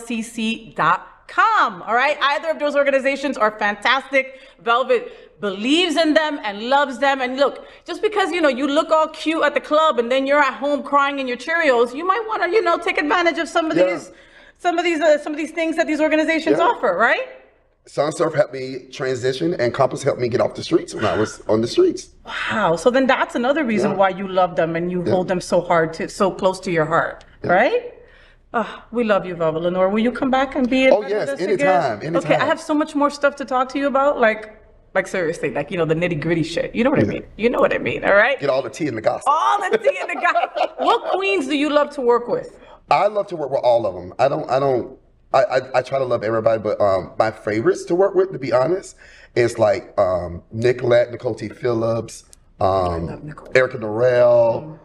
All right, either of those organizations are fantastic. Velvet believes in them and loves them. And look, just because you look all cute at the club and then you're at home crying in your Cheerios, you might want to take advantage of some of these things that these organizations offer, right? SunServe helped me transition, and Compass helped me get off the streets when I was on the streets. Wow, so then that's another reason why you love them and you hold them so close to your heart, right? We love you, Velvet Lenore. Will you come back and be in with us anytime. Okay, I have so much more stuff to talk to you about, like seriously, the nitty gritty shit. You know what I mean? You know what I mean, all right? Get all the tea in the gossip. All the tea in the gossip. What queens do you love to work with? I love to work with all of them. I try to love everybody, but my favorites to work with, to be honest, is like Nicolette, Nicole T. Phillips, Erica Norell,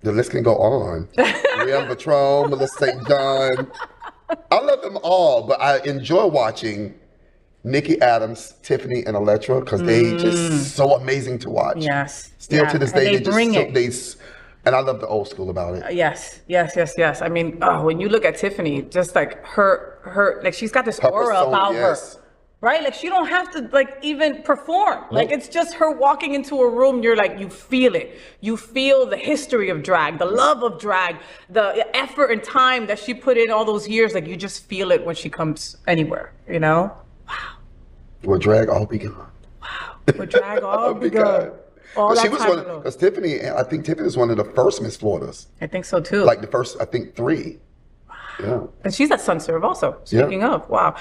the list can go on. Rihanna Patron, Melissa St. John. I love them all, but I enjoy watching Nikki Adams, Tiffany, and Electra, because they just so amazing to watch. Yes. Still to this day, and they bring it. And I love the old school about it. Yes. I mean, when you look at Tiffany, just like her, like she's got this aura persona, about yes. her, right? Like she don't have to like even perform. Like it's just her walking into a room. You're like, you feel it. You feel the history of drag, the love of drag, the effort and time that she put in all those years. Like you just feel it when she comes anywhere. You know? Wow. Will drag all be gone? Wow. Will drag all be gone? She was one because Tiffany, I think Tiffany was one of the first Miss Floridas. I think so too. Like the first, I think 3. Wow. Yeah. And she's at Sunserve also. Speaking of, wow.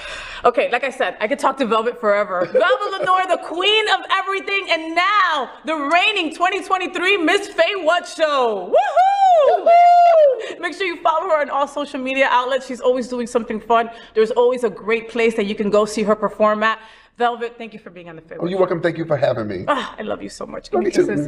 Okay, like I said, I could talk to Velvet forever. Velvet Lenore, the queen of everything, and now the reigning 2023 Miss FayWhat show. Woohoo! Woo-hoo! Make sure you follow her on all social media outlets. She's always doing something fun. There's always a great place that you can go see her perform at. Velvet, thank you for being on the FayWhat. Oh, you're welcome. Thank you for having me. I love you so much. Give me kisses.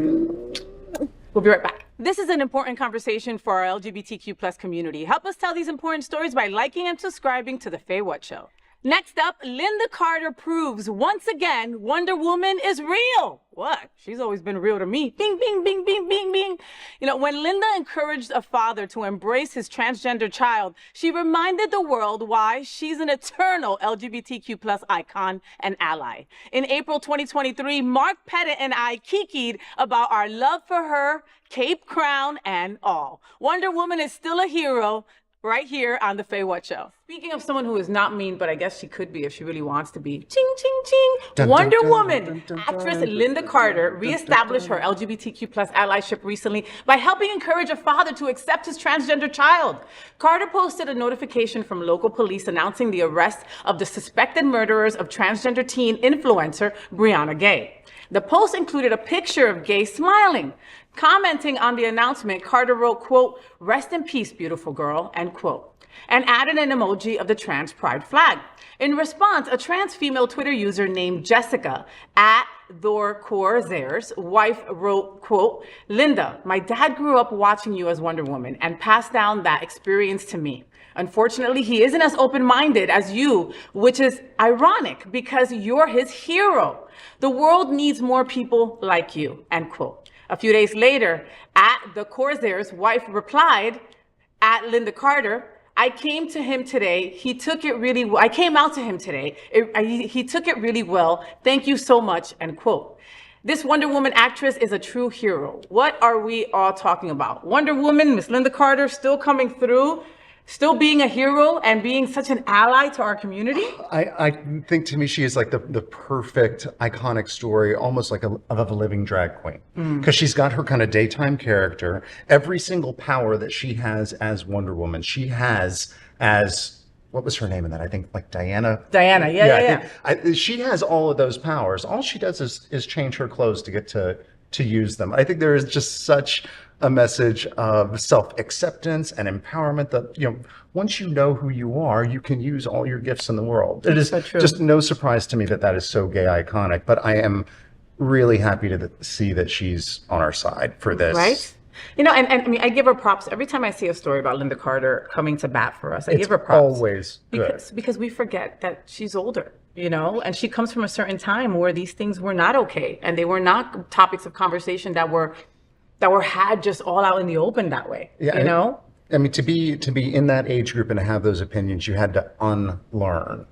We'll be right back. This is an important conversation for our LGBTQ plus community. Help us tell these important stories by liking and subscribing to The FayWhat Show. Next up, Lynda Carter proves once again Wonder Woman is real. What? She's always been real to me. Bing, bing, bing, bing, bing, bing. You know, when Lynda encouraged a father to embrace his transgender child, she reminded the world why she's an eternal LGBTQ plus icon and ally. In April 2023, Mark Pettit and I kikied about our love for her, cape, crown, and all. Wonder Woman is still a hero, right here on The FayWhat Show. Speaking of someone who is not mean, but I guess she could be if she really wants to be. Ching, ching, ching. Wonder Woman. Actress Lynda Carter reestablished her LGBTQ plus allyship recently by helping encourage a father to accept his transgender child. Carter posted a notification from local police announcing the arrest of the suspected murderers of transgender teen influencer Brianna Gay. The post included a picture of Gay smiling. Commenting on the announcement, Carter wrote, quote, "Rest in peace, beautiful girl," end quote, and added an emoji of the trans pride flag. In response, a trans female Twitter user named Jessica at @ThorCorzair's wife wrote, quote, "Lynda, my dad grew up watching you as Wonder Woman and passed down that experience to me. Unfortunately, he isn't as open-minded as you, which is ironic because you're his hero. The world needs more people like you," end quote. A few days later, @TheCorzair's wife replied, @Lynda Carter, "I came to him today. He took it really well. I came out to him today. He took it really well. Thank you so much," end quote. This Wonder Woman actress is a true hero. What are we all talking about? Wonder Woman, Miss Lynda Carter, still coming through, still being a hero and being such an ally to our community? I think to me she is like the perfect iconic story, almost like of a living drag queen, because she's got her kind of daytime character. Every single power that she has as Wonder Woman, she has as, what was her name in that? I think like Diana. Diana, yeah. She has all of those powers. All she does is change her clothes to get to use them. I think there is just such a message of self-acceptance and empowerment that, you know, once you know who you are, you can use all your gifts in the world. It is so just no surprise to me that is so gay iconic, but I am really happy to see that she's on our side for this. Right? You know, and I mean, I give her props. Every time I see a story about Lynda Carter coming to bat for us, I give her props. Always good. Because we forget that she's older, you know, and she comes from a certain time where these things were not okay, and they were not topics of conversation that were had just all out in the open that way. Yeah, you know? I mean, to be in that age group and to have those opinions, you had to unlearn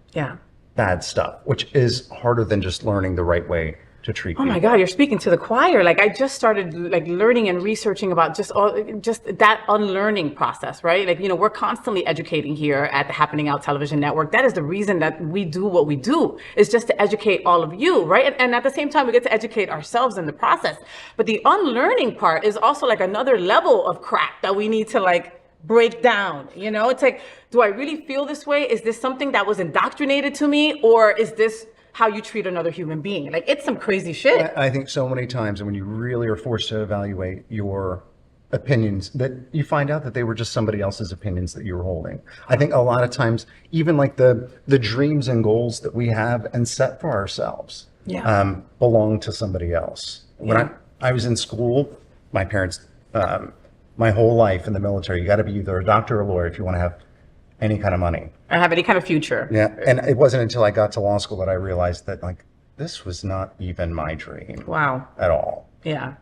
bad stuff, which is harder than just learning the right way to treat people. Oh my God, you're speaking to the choir. Like I just started like learning and researching about just that unlearning process, right? Like, you know, we're constantly educating here at the Happening Out Television Network. That is the reason that we do what we do, is just to educate all of you, right? And at the same time, we get to educate ourselves in the process. But the unlearning part is also like another level of crack that we need to like break down. You know, it's like, do I really feel this way? Is this something that was indoctrinated to me, or is this how you treat another human being? Like, it's some crazy shit. I think so many times when you really are forced to evaluate your opinions, that you find out that they were just somebody else's opinions that you were holding. I think a lot of times, even like the dreams and goals that we have and set for ourselves belong to somebody else. When I was in school, my parents, my whole life in the military, you got to be either a doctor or a lawyer if you want to have any kind of money. Or have any kind of future. Yeah, and it wasn't until I got to law school that I realized that like this was not even my dream. Wow. At all. Yeah.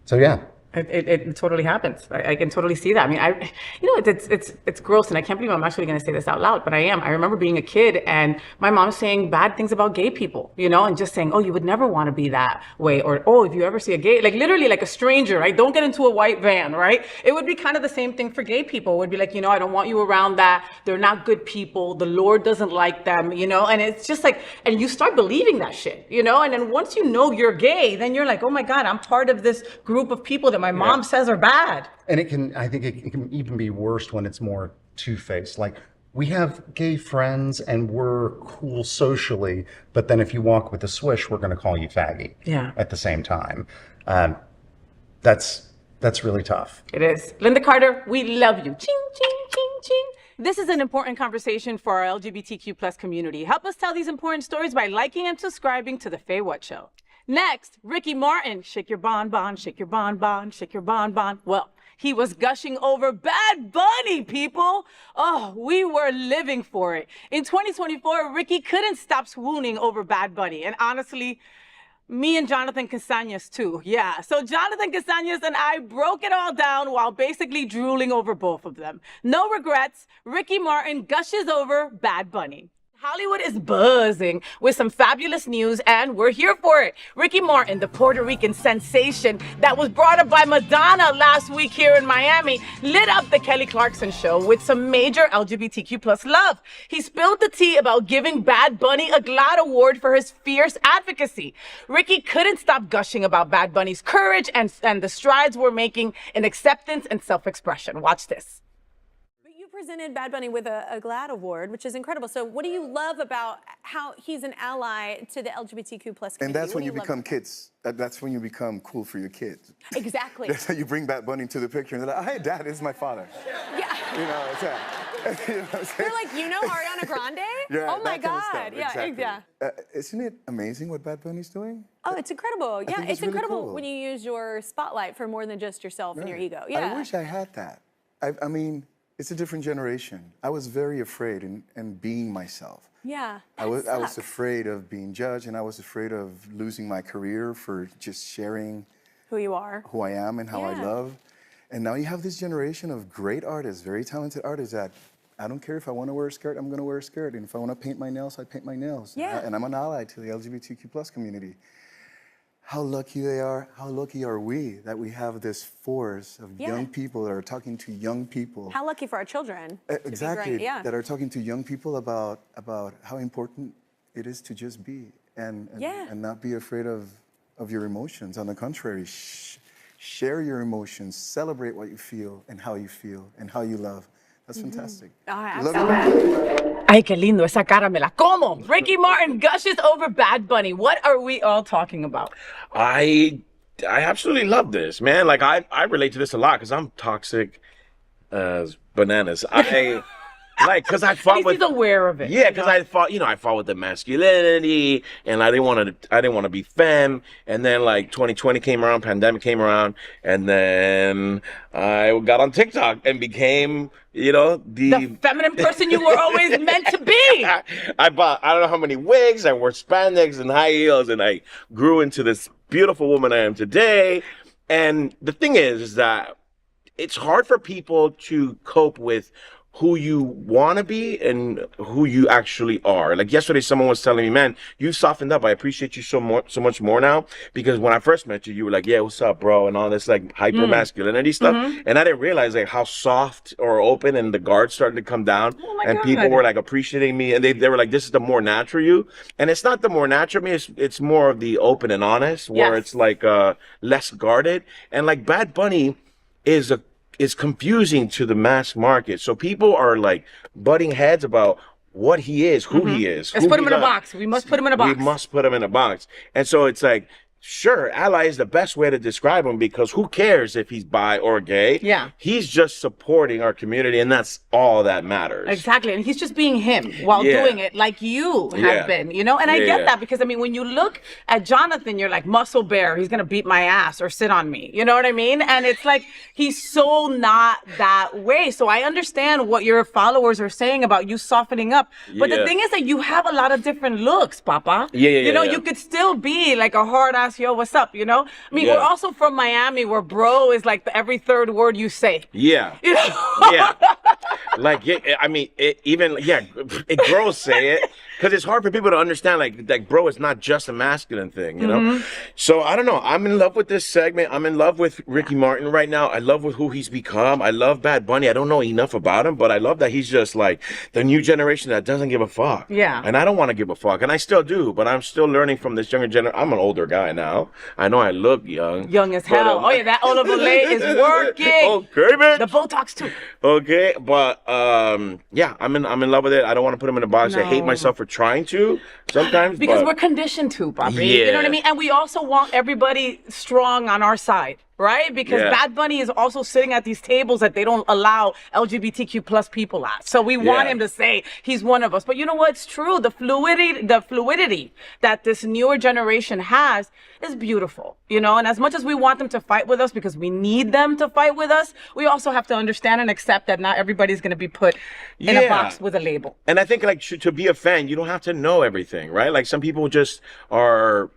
So yeah. It totally happens. I can totally see that. I mean, it's gross, and I can't believe I'm actually going to say this out loud, but I am. I remember being a kid and my mom saying bad things about gay people, and just saying, oh, you would never want to be that way, or oh, if you ever see a gay, like literally like a stranger, right? Don't get into a white van, right? It would be kind of the same thing for gay people. It would be like, I don't want you around that. They're not good people. The Lord doesn't like them, and it's just like, and you start believing that shit, and then once you know you're gay, then you're like, oh my God, I'm part of this group of people that my mom says are bad. And I think it can even be worse when it's more two-faced. Like, we have gay friends and we're cool socially, but then if you walk with a swish, we're going to call you faggy. Yeah. At the same time. That's really tough. It is. Linda Carter, we love you. Ching, ching, ching, ching. This is an important conversation for our LGBTQ plus community. Help us tell these important stories by liking and subscribing to The FayWhat Show. Next, Ricky Martin, shake your bonbon, shake your bonbon, shake your bonbon. Well, he was gushing over Bad Bunny, people. Oh, we were living for it. In 2024, Ricky couldn't stop swooning over Bad Bunny. And honestly, me and Jonathan Casañas too. Yeah, so Jonathan Casañas and I broke it all down while basically drooling over both of them. No regrets, Ricky Martin gushes over Bad Bunny. Hollywood is buzzing with some fabulous news, and we're here for it. Ricky Martin, the Puerto Rican sensation that was brought up by Madonna last week here in Miami, lit up the Kelly Clarkson show with some major LGBTQ plus love. He spilled the tea about giving Bad Bunny a GLAAD award for his fierce advocacy. Ricky couldn't stop gushing about Bad Bunny's courage and the strides we're making in acceptance and self-expression. Watch this. Presented Bad Bunny with a GLAAD award, which is incredible. So what do you love about how he's an ally to the LGBTQ plus community? And that's when you become kids. That's when you become cool for your kids. Exactly. That's how you bring Bad Bunny to the picture and they're like, hey, Dad, this is my father. Yeah. It's that. You know what I'm saying? They're like, Ariana Grande? Yeah, oh my that kind of God. stuff. Yeah, Exactly. yeah. Isn't it amazing what Bad Bunny's doing? Oh, it's incredible. Yeah, think it's really incredible cool. when you use your spotlight for more than just yourself and your ego. Yeah. I wish I had that. I mean, it's a different generation. I was very afraid in being myself. Yeah. I was afraid of being judged, and I was afraid of losing my career for just sharing who you are, who I am, and how I Yeah. love. And now you have this generation of great artists, very talented artists that I don't care if I want to wear a skirt, I'm going to wear a skirt. And if I want to paint my nails, I paint my nails. Yeah. And I'm an ally to the LGBTQ plus community. How lucky they are, how lucky are we that we have this force of young people that are talking to young people. How lucky for our children. Exactly, Yeah. that are talking to young people about how important it is to just be and not be afraid of your emotions. On the contrary, share your emotions, celebrate what you feel and how you love. That's fantastic. Oh, Love absolutely. Ay, qué lindo, esa cara me la como. Ricky Martin gushes over Bad Bunny. What are we all talking about? I absolutely love this, man. Like I relate to this a lot because I'm toxic as bananas. Because I fought with. He's aware of it. Yeah, because I fought with the masculinity, and I didn't want to be femme. And then like 2020 came around, pandemic came around, and then I got on TikTok and became, the feminine person you were always meant to be. I bought I don't know how many wigs, I wore spandex and high heels, and I grew into this beautiful woman I am today. And the thing is that it's hard for people to cope with who you want to be and who you actually are. Like yesterday, someone was telling me, man, you softened up. I appreciate you so much more now, because when I first met you, you were like, yeah, what's up, bro? And all this like hyper masculinity stuff. And I didn't realize like how soft or open and the guards started to come down. And people were like appreciating me, and they were like, this is the more natural you. And it's not the more natural me, it's more of the open and honest, where it's like less guarded. And like Bad Bunny is confusing to the mass market. So people are like butting heads about what he is, who he is. Let's put him in a box. We must put him in a box. We must put him in a box. And so it's like, sure, ally is the best way to describe him because who cares if he's bi or gay? Yeah. He's just supporting our community, and that's all that matters. Exactly. And he's just being him while doing it like you have been, you know? And I get that because, I mean, when you look at Jonathan, you're like, muscle bear, he's going to beat my ass or sit on me. You know what I mean? And it's like, he's so not that way. So I understand what your followers are saying about you softening up. But the thing is that you have a lot of different looks, Papa. You know, you could still be like a hard ass, yo, what's up, you know? I mean, we're also from Miami where bro is like every third word you say. Yeah. You know? Yeah. Like, I mean, girls say it because it's hard for people to understand, like, bro, it's not just a masculine thing, you know? So, I don't know. I'm in love with this segment. I'm in love with Ricky Martin right now. I love with who he's become. I love Bad Bunny. I don't know enough about him, but I love that he's just like the new generation that doesn't give a fuck. Yeah. And I don't want to give a fuck. And I still do, but I'm still learning from this younger generation. I'm an older guy now. I know I look young. Young as hell. Oh, yeah, that Olive Olay is working. Okay, bitch. The Botox, too. Okay, but yeah, I'm in love with it. I don't want to put him in a box. I hate myself for trying to sometimes. Because we're conditioned to, Bobby. Yeah. You know what I mean? And we also want everybody strong on our side, right? Because Bad Bunny is also sitting at these tables that they don't allow LGBTQ plus people at. So we want him to say he's one of us. But you know what? It's true. The fluidity that this newer generation has is beautiful, you know? And as much as we want them to fight with us because we need them to fight with us, we also have to understand and accept that not everybody's going to be put in a box with a label. And I think, like, to be a fan, you don't have to know everything, right? Like, some people just are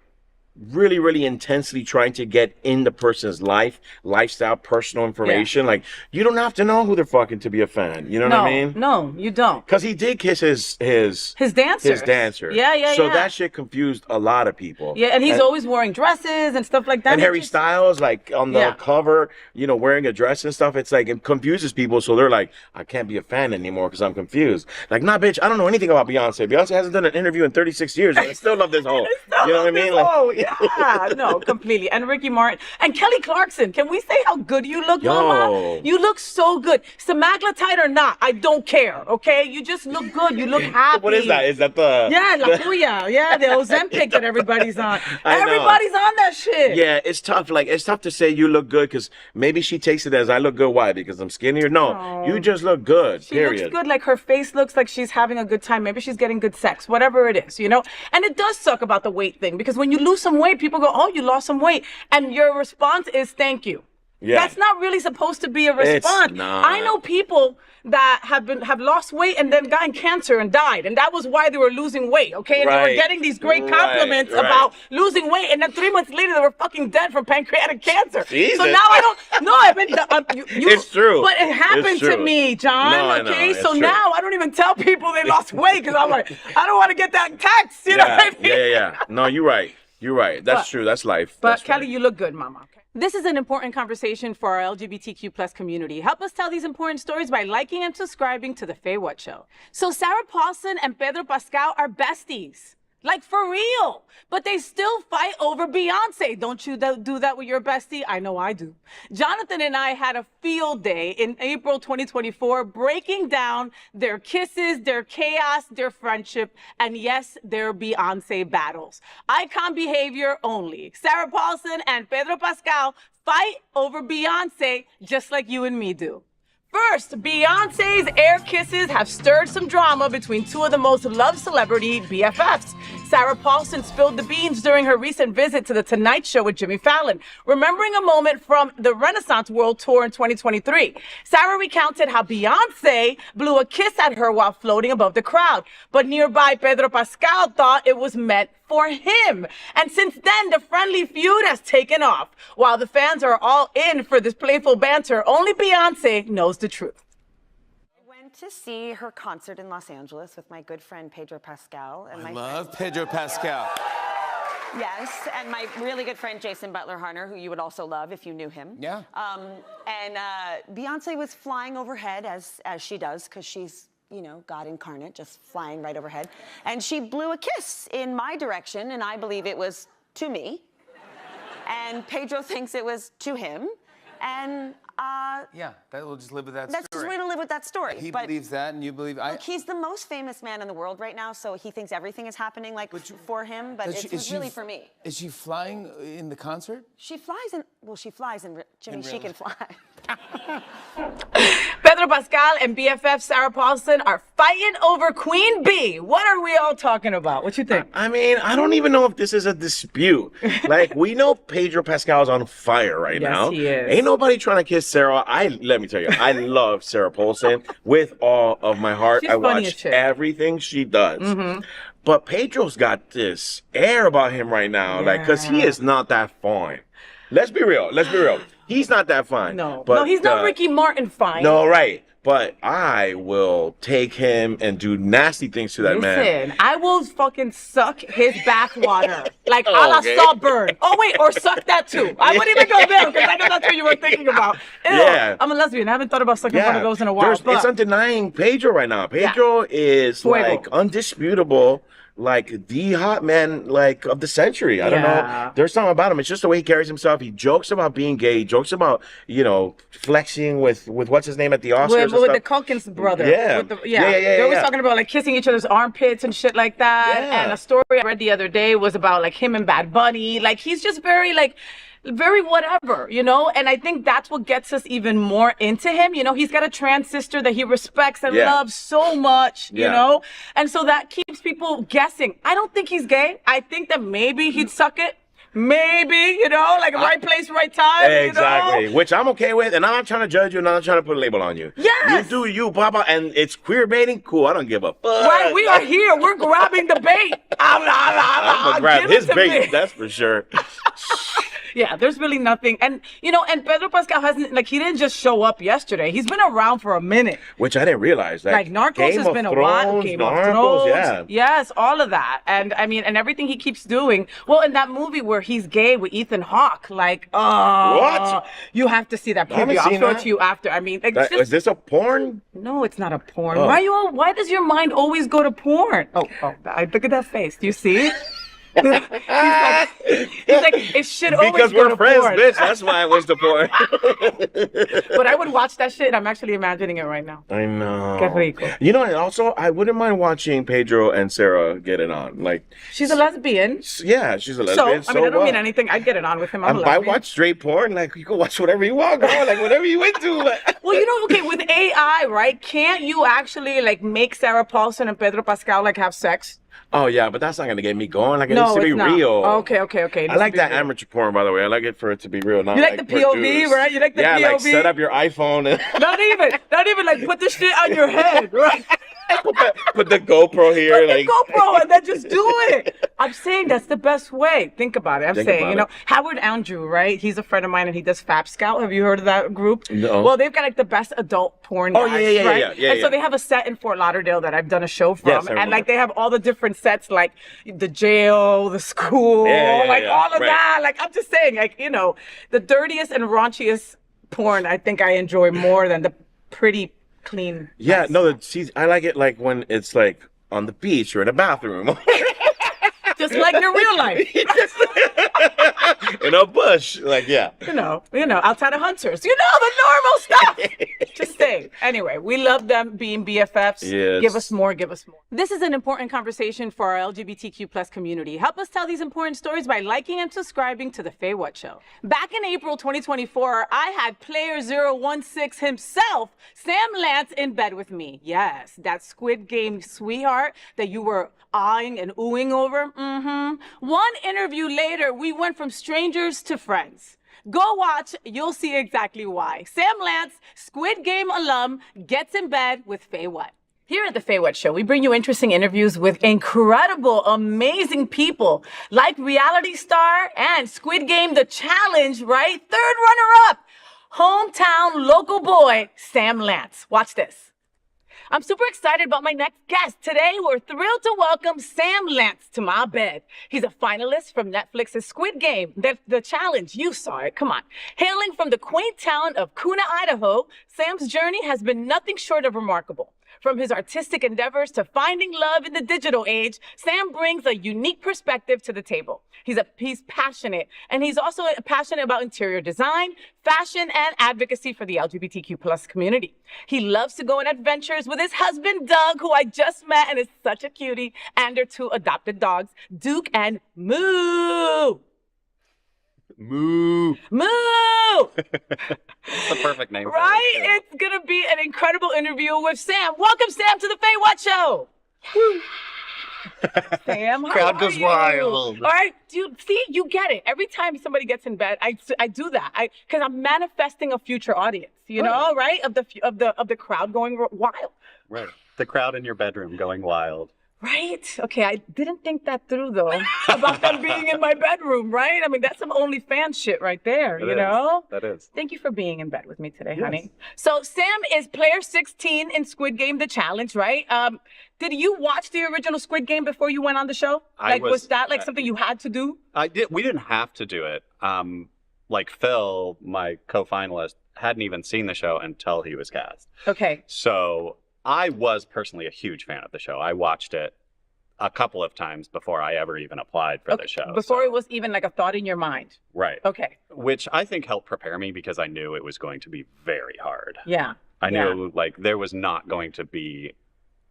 really, really intensely trying to get in the person's lifestyle, personal information. Like, you don't have to know who they're fucking to be a fan. You know what I mean? No, you don't. Because he did kiss his dancer. His dancer. So that shit confused a lot of people. Yeah, and he's always wearing dresses and stuff like that. And Harry Styles, like, on the cover, you know, wearing a dress and stuff, it's like, it confuses people. So they're like, I can't be a fan anymore because I'm confused. Like, nah, bitch, I don't know anything about Beyonce. Beyonce hasn't done an interview in 36 years. And I still love this whole, you know what I mean? Like, yeah, no, completely. And Ricky Martin and Kelly Clarkson. Can we say how good you look, Mama? You look so good. Semaglutide or not, I don't care. Okay, you just look good. You look happy. What is that? Is that the La Puya? Yeah, the Ozempic that everybody's on. Everybody's on that shit. Yeah, it's tough. Like, it's tough to say you look good because maybe she takes it as I look good. Why? Because I'm skinnier? No, you just look good. She looks good. Like, her face looks like she's having a good time. Maybe she's getting good sex. Whatever it is, you know. And it does suck about the weight thing because when you lose some weight, people go, oh, you lost some weight. And your response is thank you. Yeah. That's not really supposed to be a response. I know people that have lost weight and then gotten cancer and died. And that was why they were losing weight, okay? And they were getting these great compliments about losing weight. And then 3 months later, they were fucking dead from pancreatic cancer. Jesus. So now I don't, no, I've been, it's true. But it happened to me, John, okay? So now I don't even tell people they lost weight because I'm like, I don't want to get that text, you know what I mean? Yeah. No, you're right. You're right. That's true. That's life. But Kelly, you look good, Mama. Okay. This is an important conversation for our LGBTQ plus community. Help us tell these important stories by liking and subscribing to The FayWhat Show. So Sarah Paulson and Pedro Pascual are besties. Like, for real. But they still fight over Beyonce. Don't you do that with your bestie? I know I do. Jonathan and I had a field day in April 2024 breaking down their kisses, their chaos, their friendship, and yes, their Beyonce battles. Icon behavior only. Sarah Paulson and Pedro Pascual fight over Beyonce just like you and me do. First, Beyonce's air kisses have stirred some drama between two of the most loved celebrity BFFs. Sarah Paulson spilled the beans during her recent visit to The Tonight Show with Jimmy Fallon, remembering a moment from the Renaissance World Tour in 2023. Sarah recounted how Beyonce blew a kiss at her while floating above the crowd, but nearby Pedro Pascual thought it was meant for him. And since then, the friendly feud has taken off. While the fans are all in for this playful banter, only Beyonce knows the truth. I went to see her concert in Los Angeles with my good friend Pedro Pascual. And I love Pedro Pascual. Yes, and my really good friend Jason Butler-Harner, who you would also love if you knew him. Yeah. And Beyonce was flying overhead, as she does, because she's, you know, God incarnate, just flying right overhead. And she blew a kiss in my direction, and I believe it was to me. And Pedro thinks it was to him. And Yeah, we'll just live with that that's story. just we're gonna live with that story. He but believes that, and you believe. look, he's the most famous man in the world right now, so he thinks everything is happening for him. But it's really for me. Is she flying in the concert? She flies in. Well, she flies in. Jimmy, she can fly. Pedro Pascal and BFF Sarah Paulson are fighting over Queen Bee. What are we all talking about? What you think? I mean, I don't even know if this is a dispute. Like, we know Pedro Pascal's on fire right now. Yes, he is. Ain't nobody trying to kiss Sarah. Let me tell you, I love Sarah Paulson with all of my heart. She's I funny as watch shit. everything she does. But Pedro's got this air about him right now, like, because he is not that fine. Let's be real. He's not that fine. No, but, no, he's not Ricky Martin fine. No, right. But I will take him and do nasty things to that man. Listen, I will fucking suck his bathwater. Like a la Okay. Saltburn. Oh, wait, or suck that too. I wouldn't even go there because I know that's what you were thinking about. Ew, Yeah. I'm a lesbian. I haven't thought about sucking one of those in a while. It's But undenying Pedro right now. Pedro is Fuego. like undisputable, like the hot man like of the century. I don't know. There's something about him. It's just the way he carries himself. He jokes about being gay. He jokes about, flexing with what's his name at the Oscars. with the Culkin's brother. Yeah. Yeah. They're always talking about like kissing each other's armpits and shit like that. Yeah. And a story I read the other day was about like him and Bad Bunny. Like he's just very whatever, and I think that's what gets us even more into him. He's got a trans sister that he respects and loves so much, and so that keeps people guessing. I don't think he's gay. I think that maybe he'd suck it. Maybe, like right place, right time. Exactly, which I'm okay with, and I'm not trying to judge you, and I'm not trying to put a label on you. Yes! You do you, Papa, and it's queer baiting, cool, I don't give a fuck. Right, we are here, we're grabbing the bait. I'm gonna grab his bait, that's for sure. Yeah, there's really nothing. And, and Pedro Pascal he didn't just show up yesterday. He's been around for a minute. Which I didn't realize. Like Narcos Game has of been a Thrones, while. Game of Narcos, Thrones. yeah. Yes, all of that. And I mean, and everything he keeps doing. Well, in that movie where he's gay with Ethan Hawke, What? You have to see that haven't preview. I'll seen show it that. to you after. I mean, Is this a porn? No, it's not a porn. Oh. Why does your mind always go to porn? Oh, look at that face. Do you see it? he's like, it should always Because go we're to friends, porn. bitch. That's why it was the porn. But I would watch that shit, and I'm actually imagining it right now. I know. Qué rico. And also, I wouldn't mind watching Pedro and Sarah get it on. Like, she's a lesbian. Yeah, she's a So, lesbian. I mean, I don't mean anything. I'd get it on with him. I'm a If I lesbian. watch straight porn, like, you can watch whatever you want, girl. Like, whatever you into. Like. Well, okay, with AI, right? Can't you actually, make Sarah Paulson and Pedro Pascal, have sex? Oh, yeah, but that's not going to get me going. Like, it needs to be real. Okay. I like that amateur porn, by the way. I like it for it to be real. Not You like the POV, produced. right? You like the yeah, POV? like set up your iPhone and Not even put the shit on your head, right? put the GoPro here. Put the GoPro and then just do it. I'm saying that's the best way. Think about it. I'm saying, Howard Andrew, right? He's a friend of mine and he does Fap Scout. Have you heard of that group? No. Well, they've got the best adult porn guys, right? Yeah. And so they have a set in Fort Lauderdale that I've done a show from. Yes, I and remember. they have all the different sets, like the jail, the school, all of that. Like, I'm just saying, the dirtiest and raunchiest porn, I think I enjoy more than the pretty clean. Yeah, no, I like it like when it's like on the beach or in a bathroom. Just like your real life. In a bush. Like, yeah. Outside of Hunters. The normal stuff. Just saying. Anyway, we love them being BFFs. Yes. Give us more. This is an important conversation for our LGBTQ plus community. Help us tell these important stories by liking and subscribing to The FayWhat Show. Back in April 2024, I had player 016 himself, Sam Lantz, in bed with me. Yes, that Squid Game sweetheart that you were eyeing and oohing over. One interview later, we went from strangers to friends. Go watch, you'll see exactly why. Sam Lantz, Squid Game alum, gets in bed with FayWhat. Here at the FayWhat Show, we bring you interesting interviews with incredible, amazing people like reality star and Squid Game The Challenge, right? Third runner-up, hometown local boy, Sam Lantz. Watch this. I'm super excited about my next guest. Today, we're thrilled to welcome Sam Lantz to my bed. He's a finalist from Netflix's Squid Game, the Challenge. You saw it, come on. Hailing from the quaint town of Kuna, Idaho, Sam's journey has been nothing short of remarkable. From his artistic endeavors to finding love in the digital age, Sam brings a unique perspective to the table. He's passionate, and he's also passionate about interior design, fashion, and advocacy for the LGBTQ plus community. He loves to go on adventures with his husband, Doug, who I just met and is such a cutie, and their 2 adopted dogs, Duke and Moo. Moo. Moo! It's the perfect name for Right? it, It's gonna be an incredible interview with Sam. Welcome, Sam, to the FayWhat Show. Woo. Sam, how Crowd are goes you? wild. All right, dude. See, you get it. Every time somebody gets in bed, I do that. Because I'm manifesting a future audience. You know, right? Of the crowd going wild. Right. The crowd in your bedroom going wild. Right? Okay, I didn't think that through though, about them being in my bedroom, right? I mean, that's some OnlyFans shit right there, It you is. know? That is. Thank you for being in bed with me today, honey. So Sam is player 16 in Squid Game, the challenge, right? Did you watch the original Squid Game before you went on the show? Was that like something you had to do? We didn't have to do it. Like Phil, my co-finalist, hadn't even seen the show until he was cast. Okay. So I was personally a huge fan of the show. I watched it a couple of times before I ever even applied for the show. Before it was even like a thought in your mind. Right. Okay. Which I think helped prepare me because I knew it was going to be very hard. Yeah. I knew like there was not going to be,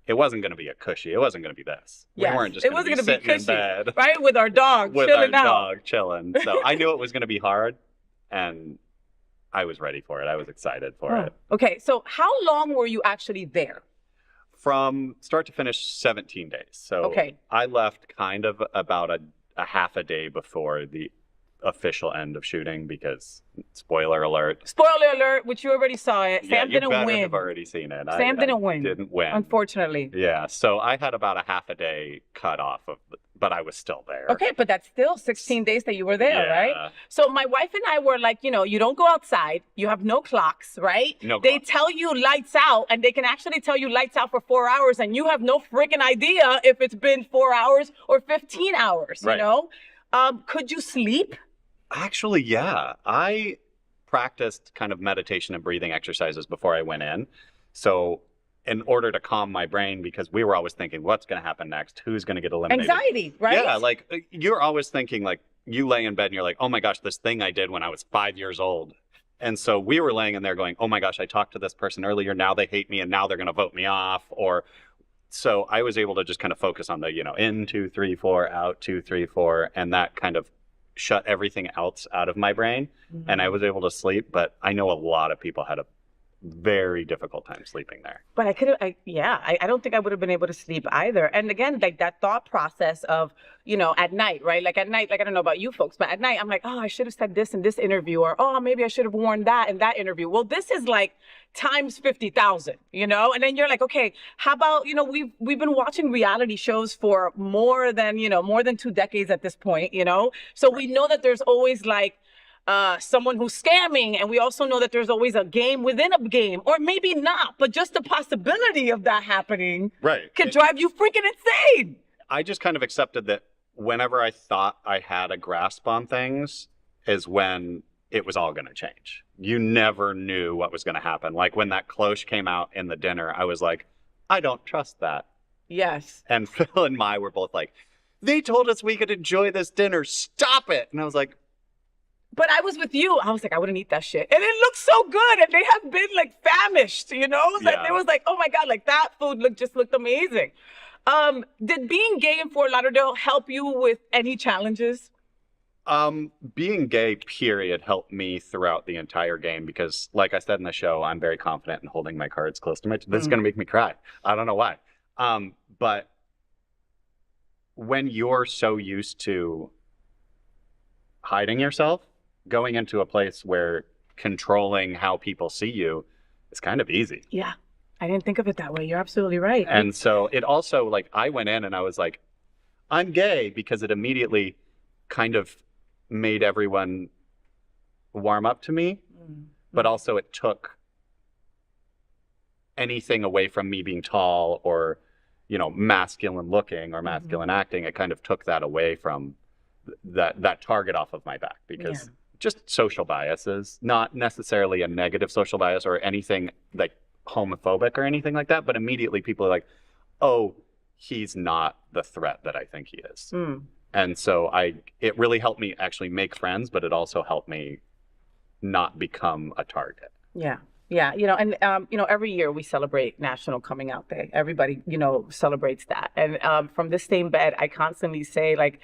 it wasn't going to be a cushy. It wasn't going to be this. Yes. We weren't just It going to wasn't be gonna be sitting in cushy, bed. right? With our dog With chilling our out. dog chilling. So I knew it was going to be hard and I was ready for it. I was excited for it. Okay. So how long were you actually there? From start to finish, 17 days. So Okay. I left kind of about a half a day before the official end of shooting because, spoiler alert. Spoiler alert, which you already saw it. Yeah, Sam you didn't better win. have already seen it. Sam didn't win. Didn't win. Unfortunately. Yeah, so I had about a half a day cut off of, but I was still there. Okay, but that's still 16 days that you were there, Yeah. right? So my wife and I were like, you know, you don't go outside. You have no clocks, right? No They clocks. tell you lights out, and they can actually tell you lights out for 4 hours, and you have no freaking idea if it's been 4 hours or 15 hours, Right. you know? Could you sleep? Actually, yeah. I practiced kind of meditation and breathing exercises before I went in. So in order to calm my brain, because we were always thinking, what's going to happen next? Who's going to get eliminated? Anxiety, right? Yeah, like you're always thinking like you lay in bed and you're like, oh my gosh, this thing I did when I was 5 years old. And so we were laying in there going, oh my gosh, I talked to this person earlier. Now they hate me and now they're going to vote me off. Or so I was able to just kind of focus on the, you know, in 2, 3, 4, out 2, 3, 4. And that kind of shut everything else out of my brain. And I was able to sleep. But I know a lot of people had a very difficult time sleeping there. But I don't think I would have been able to sleep either. And again, like that thought process of, you know, at night, right? Like at night, like I don't know about you folks, but at night I'm like, oh, I should have said this in this interview, or oh, maybe I should have worn that in that interview. Well, this is like times 50,000, you know? And then you're like, okay, how about, you know, we've been watching reality shows for more than 2 decades at this point, you know? So we know that there's always like someone who's scamming, and we also know that there's always a game within a game, or maybe not, but just the possibility of that happening could drive you freaking insane. I just kind of accepted that whenever I thought I had a grasp on things is when it was all going to change. You never knew what was going to happen. Like when that cloche came out in the dinner, I was like, I don't trust that. Yes. And Phil and Mai were both like, they told us we could enjoy this dinner. Stop it. And I was like, but I was with you. I was like, I wouldn't eat that shit. And it looked so good. And they have been like famished, you know? Like, it was like, oh my God, like that food just looked amazing. Did being gay in Fort Lauderdale help you with any challenges? Being gay, period, helped me throughout the entire game because, like I said in the show, I'm very confident in holding my cards close to my chest. This is going to make me cry. I don't know why. But when you're so used to hiding yourself, going into a place where controlling how people see you is kind of easy. Yeah, I didn't think of it that way. You're absolutely right. And so it also, like, I went in and I was like, I'm gay, because it immediately kind of made everyone warm up to me. But also it took anything away from me being tall or, you know, masculine looking or masculine acting. It kind of took that away from that target off of my back, because just social biases, not necessarily a negative social bias or anything like homophobic or anything like that, but immediately people are like, oh, he's not the threat that I think he is. And so it really helped me actually make friends, but it also helped me not become a target. Yeah. Yeah, and every year we celebrate National Coming Out Day. Everybody, celebrates that. And from this same bed, I constantly say, like,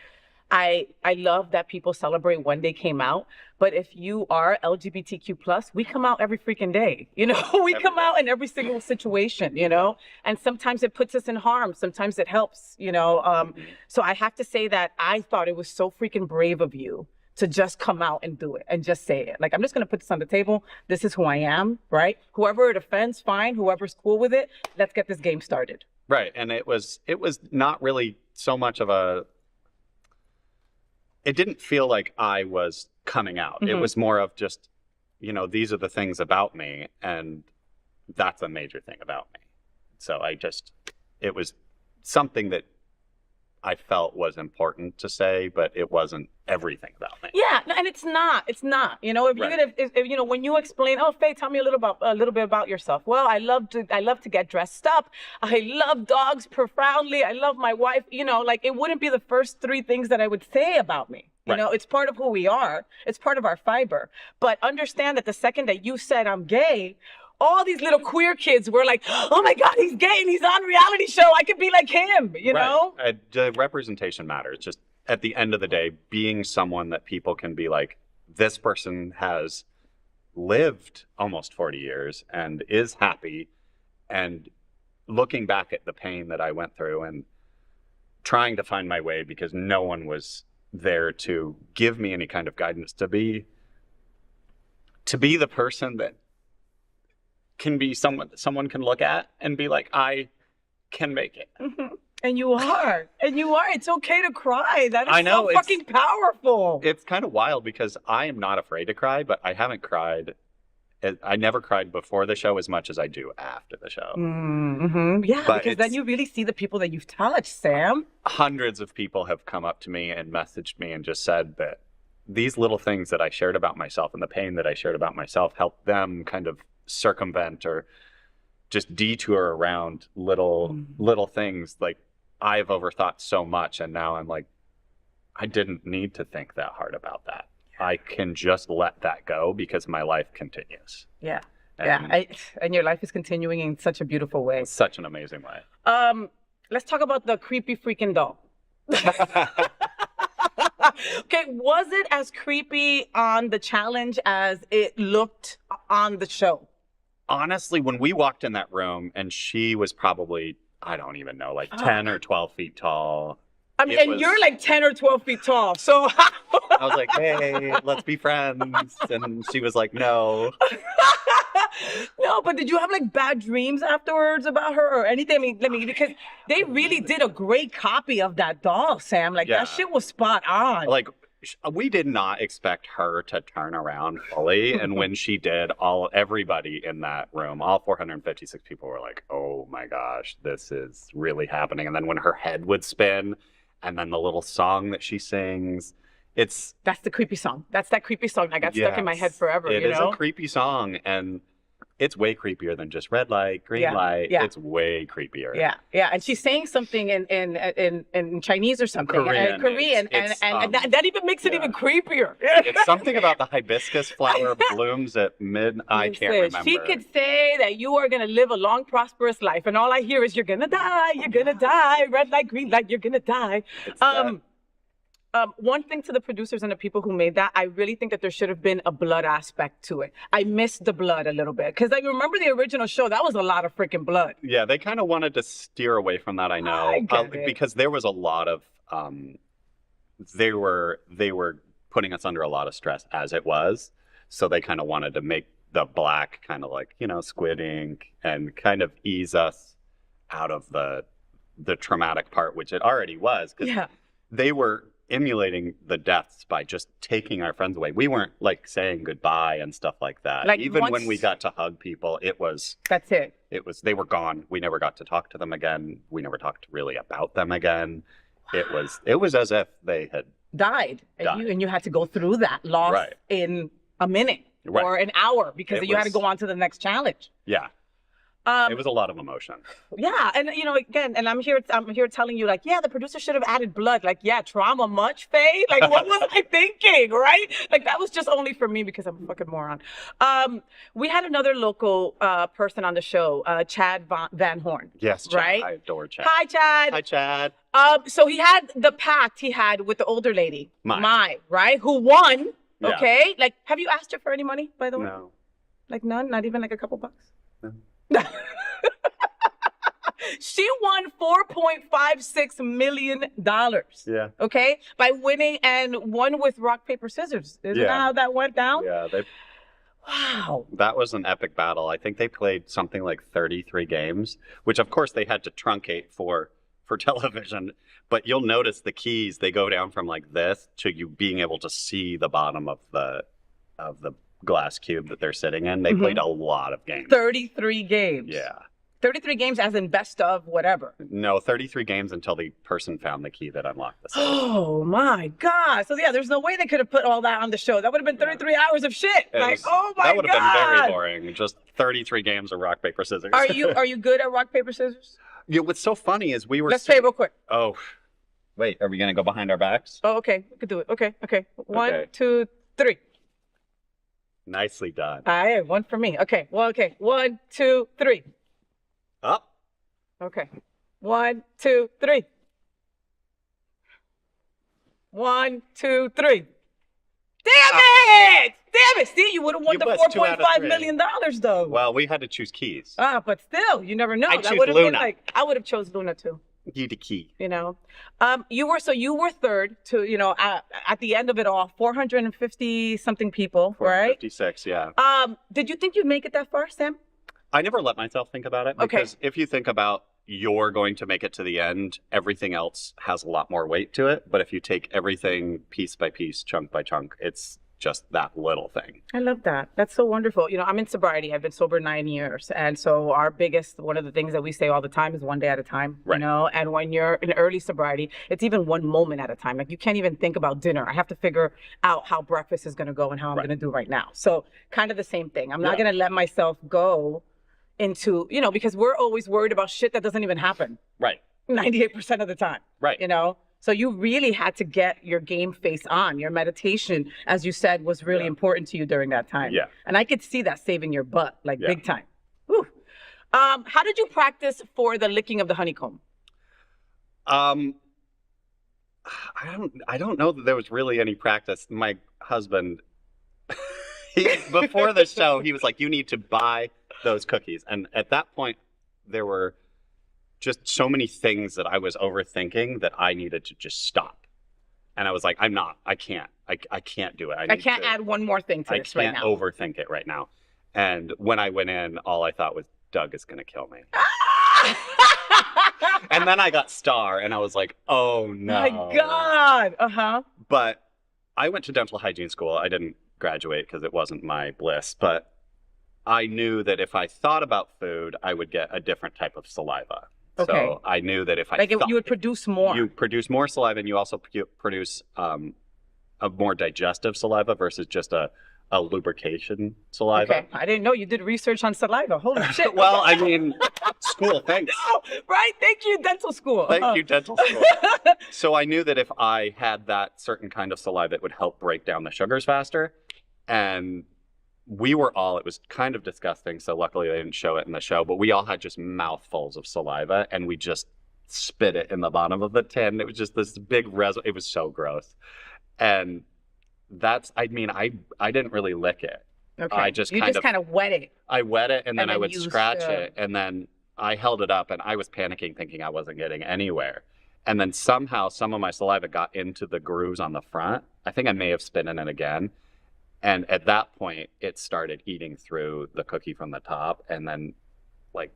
I love that people celebrate when they came out, but if you are LGBTQ+, we come out every freaking day, we come out in every single situation, and sometimes it puts us in harm. Sometimes it helps, so I have to say that I thought it was so freaking brave of you to just come out and do it and just say it. Like, I'm just going to put this on the table. This is who I am, right? Whoever it offends, fine. Whoever's cool with it, let's get this game started. Right. And it was not really so much of it didn't feel like I was coming out. It was more of just, these are the things about me, and that's a major thing about me. So it was something that I felt was important to say, but it wasn't everything about me. Yeah, and it's not. If you're when you explain, oh, Faye, tell me a little bit about yourself. Well, I love to get dressed up. I love dogs profoundly. I love my wife. It wouldn't be the first three things that I would say about me. It's part of who we are. It's part of our fiber. But understand that the second that you said I'm gay, all these little queer kids were like, oh my God, he's gay and he's on a reality show. I could be like him, know? The representation matters. Just at the end of the day, being someone that people can be like, this person has lived almost 40 years and is happy, and looking back at the pain that I went through and trying to find my way because no one was there to give me any kind of guidance, to be the person that can be someone can look at and be like, I can make it. And you are. It's okay to cry. That is so fucking powerful. It's kind of wild because I am not afraid to cry, but I haven't cried. I never cried before the show as much as I do after the show. Yeah, but because then you really see the people that you've touched, Sam. Hundreds of people have come up to me and messaged me and just said that these little things that I shared about myself and the pain that I shared about myself helped them kind of circumvent or just detour around little things. Like, I've overthought so much, and now I'm like, I didn't need to think that hard about that. I can just let that go because my life continues. Yeah. And your life is continuing in such a beautiful way. Such an amazing way. Let's talk about the creepy freaking doll. Okay, was it as creepy on the challenge as it looked on the show? Honestly, when we walked in that room, and she was probably, I don't even know, like 10 or 12 feet tall. I mean, you're like 10 or 12 feet tall, so I was like, hey, let's be friends. And she was like, no. No, but did you have like bad dreams afterwards about her or anything? I mean, because they really did a great copy of that doll, Sam. Like, that shit was spot on. Like, we did not expect her to turn around fully. And when she did, everybody in that room, all 456 people were like, oh my gosh, this is really happening. And then when her head would spin, and then the little song that she sings, that's the creepy song. That's that creepy song that got stuck in my head forever. It is a creepy song, and it's way creepier than just red light, green light. Yeah. It's way creepier. Yeah. And she's saying something in Chinese or something. Korean. And that even makes it even creepier. It's something about the hibiscus flower blooms at I can't remember. She could say that you are going to live a long, prosperous life, and all I hear is, you're going to die, red light, green light, you're going to die. One thing to the producers and the people who made that, I really think that there should have been a blood aspect to it. I missed the blood a little bit because I remember the original show. That was a lot of freaking blood. Yeah, they kind of wanted to steer away from that. I know, because there was a lot of they were putting us under a lot of stress as it was, so they kind of wanted to make the black kind of like, Squid Ink, and kind of ease us out of the traumatic part, which it already was, because they were emulating the deaths by just taking our friends away. We weren't like saying goodbye and stuff like that. Like, even when we got to hug people, that's it. They were gone. We never got to talk to them again. We never talked really about them again. It was as if they had died. And you had to go through that loss in a minute or an hour because you had to go on to the next challenge. Yeah. It was a lot of emotion. Yeah, and again, and I'm here telling you, like, yeah, the producer should have added blood. Like, yeah, trauma much, Faye? Like, what was I thinking, right? Like, that was just only for me because I'm a fucking moron. We had another local person on the show, Chad Van Horn. Yes, Chad. Right? I adore Chad. Hi, Chad. Hi, Chad. So he had the pact he had with the older lady, Mai, right? Who won? Yeah. Okay, like, have you asked her for any money, by the way? No. Like none, not even like a couple bucks. No. She won $4.56 million. Yeah. Okay, by winning and won with rock paper scissors. Isn't that how that went down? Yeah. Wow. That was an epic battle. I think they played something like 33 games, which of course they had to truncate for television. But you'll notice the keys, they go down from like this to you being able to see the bottom of the glass cube that they're sitting in. They played a lot of games. 33 games. Yeah. 33 games as in best of whatever. No, 33 games until the person found the key that unlocked the safe. Oh my God. So yeah, there's no way they could have put all that on the show. That would have been 33 hours of shit. Oh my God. That would have been very boring. Just 33 games of rock, paper, scissors. Are you good at rock, paper, scissors? Yeah, what's so funny is we were... Let's play real quick. Oh, wait, are we going to go behind our backs? Oh, okay. We could do it. Okay. One, 2, 3. Nicely done. All right, one for me. Okay. Well, okay. 1, 2, 3. Up. Okay. 1, 2, 3. 1, 2, 3. Damn it! Damn it! See, you would have won the $4.5 million though. Well, we had to choose keys. But still, you never know. I That choose would have been Luna. like, I would have chose Luna too. You the key. You know, you were third to, at the end of it all, 450 something people, right? 456, yeah. Did you think you'd make it that far, Sam? I never let myself think about it because if you think about you're going to make it to the end, everything else has a lot more weight to it. But if you take everything piece by piece, chunk by chunk, it's just that little thing. I love that. That's so wonderful. I'm in sobriety. I've been sober 9 years. And so one of the things that we say all the time is one day at a time, right. And when you're in early sobriety, it's even one moment at a time. Like you can't even think about dinner. I have to figure out how breakfast is going to go and how I'm going to do right now. So kind of the same thing. I'm not going to let myself go into, because we're always worried about shit that doesn't even happen. Right. 98% of the time. Right. So you really had to get your game face on. Your meditation, as you said, was really important to you during that time. Yeah. And I could see that saving your butt, like big time. Whew. How did you practice for the licking of the honeycomb? I don't know that there was really any practice. My husband, before the show, he was like, you need to buy those cookies. And at that point, there were just so many things that I was overthinking that I needed to just stop. And I was like, I can't do it. I can't add one more thing to this right now. I can't overthink it right now. And when I went in, all I thought was, Doug is going to kill me. And then I got Star and I was like, oh no. My God. Uh-huh. But I went to dental hygiene school. I didn't graduate because it wasn't my bliss, but I knew that if I thought about food, I would get a different type of saliva. Okay. So I knew that if you would produce more. You produce more saliva, and you also produce a more digestive saliva versus just a lubrication saliva. Okay, I didn't know you did research on saliva. Holy shit. Well, I mean, school, thanks. No, right? Thank you, dental school. Thank you, dental school. So I knew that if I had that certain kind of saliva, it would help break down the sugars faster. And it was kind of disgusting, so luckily they didn't show it in the show, but we all had just mouthfuls of saliva, and we just spit it in the bottom of the tin. It was just this big it was so gross. And I didn't really lick it. Okay. I just kind of wet it. I wet it, and then I would used scratch it, and then I held it up, and I was panicking, thinking I wasn't getting anywhere. And then somehow some of my saliva got into the grooves on the front. I think I may have spit in it again. And at that point, it started eating through the cookie from the top. And then, like,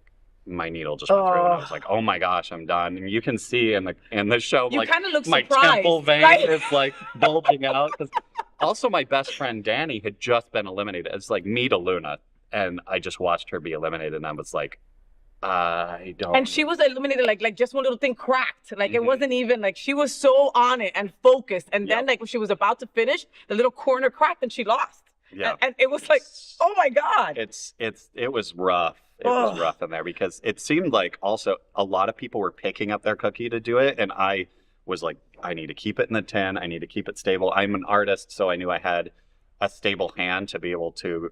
my needle just went through. And I was like, oh, my gosh, I'm done. And you can see in the show, you like, kind of look my surprised, temple vein right? is, like, bulging out. Also, my best friend, Danny, had just been eliminated. It's like me to Luna. And I just watched her be eliminated. And I was like, I don't. And she was eliminated, like just one little thing cracked. Like it wasn't even like she was so on it and focused. And then like when she was about to finish, the little corner cracked and she lost. Yeah. And it was like, oh my God. It was rough. It was rough in there because it seemed like also a lot of people were picking up their cookie to do it. And I was like, I need to keep it in the tin. I need to keep it stable. I'm an artist, so I knew I had a stable hand to be able to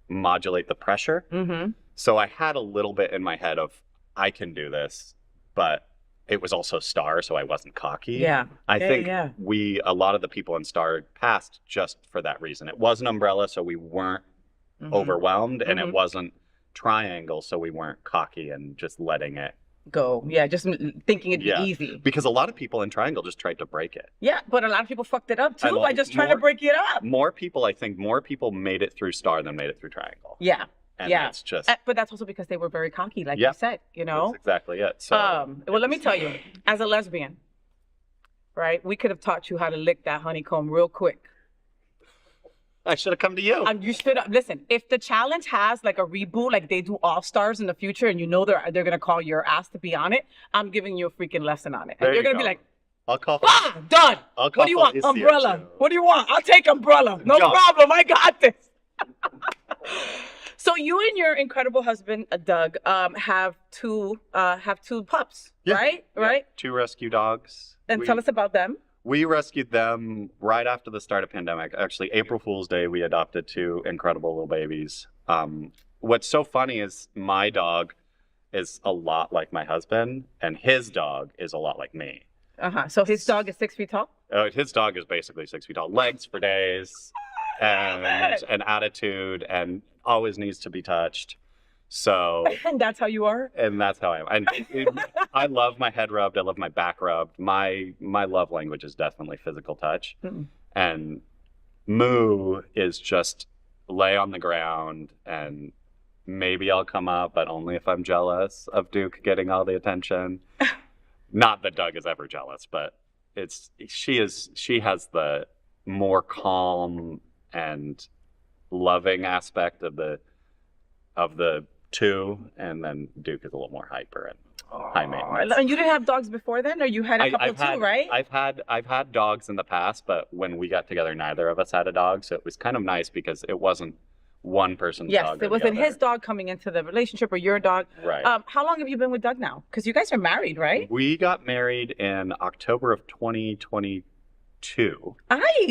modulate the pressure. Mm-hmm. So I had a little bit in my head of, I can do this, but it was also Star, so I wasn't cocky. Yeah. I think a lot of the people in Star passed just for that reason. It was an umbrella, so we weren't overwhelmed, and it wasn't Triangle, so we weren't cocky and just letting it go. Yeah, just thinking it'd be easy. Because a lot of people in Triangle just tried to break it. Yeah, but a lot of people fucked it up too by just trying to break it up. I think more people made it through Star than made it through Triangle. Yeah. And that's just... But that's also because they were very cocky, like you said, you know? That's exactly it. So, well, let me tell you, as a lesbian, right, we could have taught you how to lick that honeycomb real quick. I should have come to you. You should have. Listen, if the challenge has like a reboot, like they do All Stars in the future, and you know they're going to call your ass to be on it, I'm giving you a freaking lesson on it. And you're going to be like, I'll call done. What do you want? Umbrella. What do you want? I'll take umbrella. No problem. I got this. So you and your incredible husband, Doug, have two pups, right? Yeah. Right? 2 rescue dogs. And tell us about them. We rescued them right after the start of pandemic. Actually, April Fool's Day, we adopted 2 incredible little babies. What's so funny is my dog is a lot like my husband, and his dog is a lot like me. So his dog is 6 feet tall? His dog is basically 6 feet tall. Legs for days, and an attitude, and always needs to be touched. So and that's how you are? And that's how I am. And I love my head rubbed. I love my back rubbed. My love language is definitely physical touch. And Moo is just lay on the ground and maybe I'll come up, but only if I'm jealous of Duke getting all the attention. Not that Doug is ever jealous, but she has the more calm and loving aspect of the 2, and then Duke is a little more hyper and high maintenance. And you didn't have dogs before then, or you had a couple too, right? I've had dogs in the past, but when we got together, neither of us had a dog, so it was kind of nice because it wasn't one person's dog. Yes, it wasn't his dog coming into the relationship or your dog. Right. How long have you been with Doug now? Because you guys are married, right? We got married in October of 2022.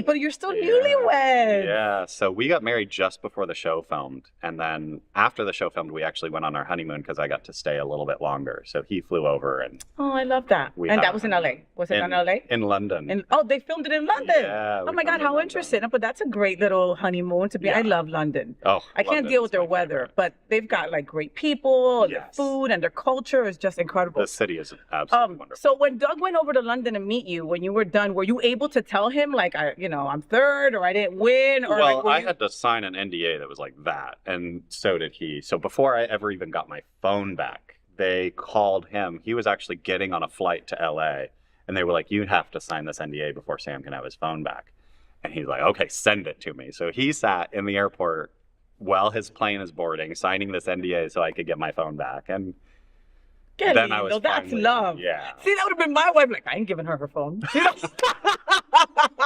But you're still newlyweds. Yeah, so we got married just before the show filmed, and then after the show filmed, we actually went on our honeymoon because I got to stay a little bit longer. So he flew over, and I love that. And that was in LA. Was it in LA? In London. They filmed it in London. Yeah. Oh my God, how interesting! But that's a great little honeymoon to be. I love London. I can't deal with their weather, but they've got like great people, and their food, and their culture is just incredible. The city is absolutely wonderful. So when Doug went over to London to meet you, when you were done, were you able to tell him like, I'm third, or I didn't win, or I had to sign an NDA that was like that, and so did he. So before I ever even got my phone back, they called him. He was actually getting on a flight to LA, and they were like, you have to sign this NDA before Sam can have his phone back. And he's like, okay, send it to me. So he sat in the airport while his plane is boarding, signing this NDA so I could get my phone back. And then I was that's love. Yeah. See, that would have been my wife. Like, I ain't giving her her phone.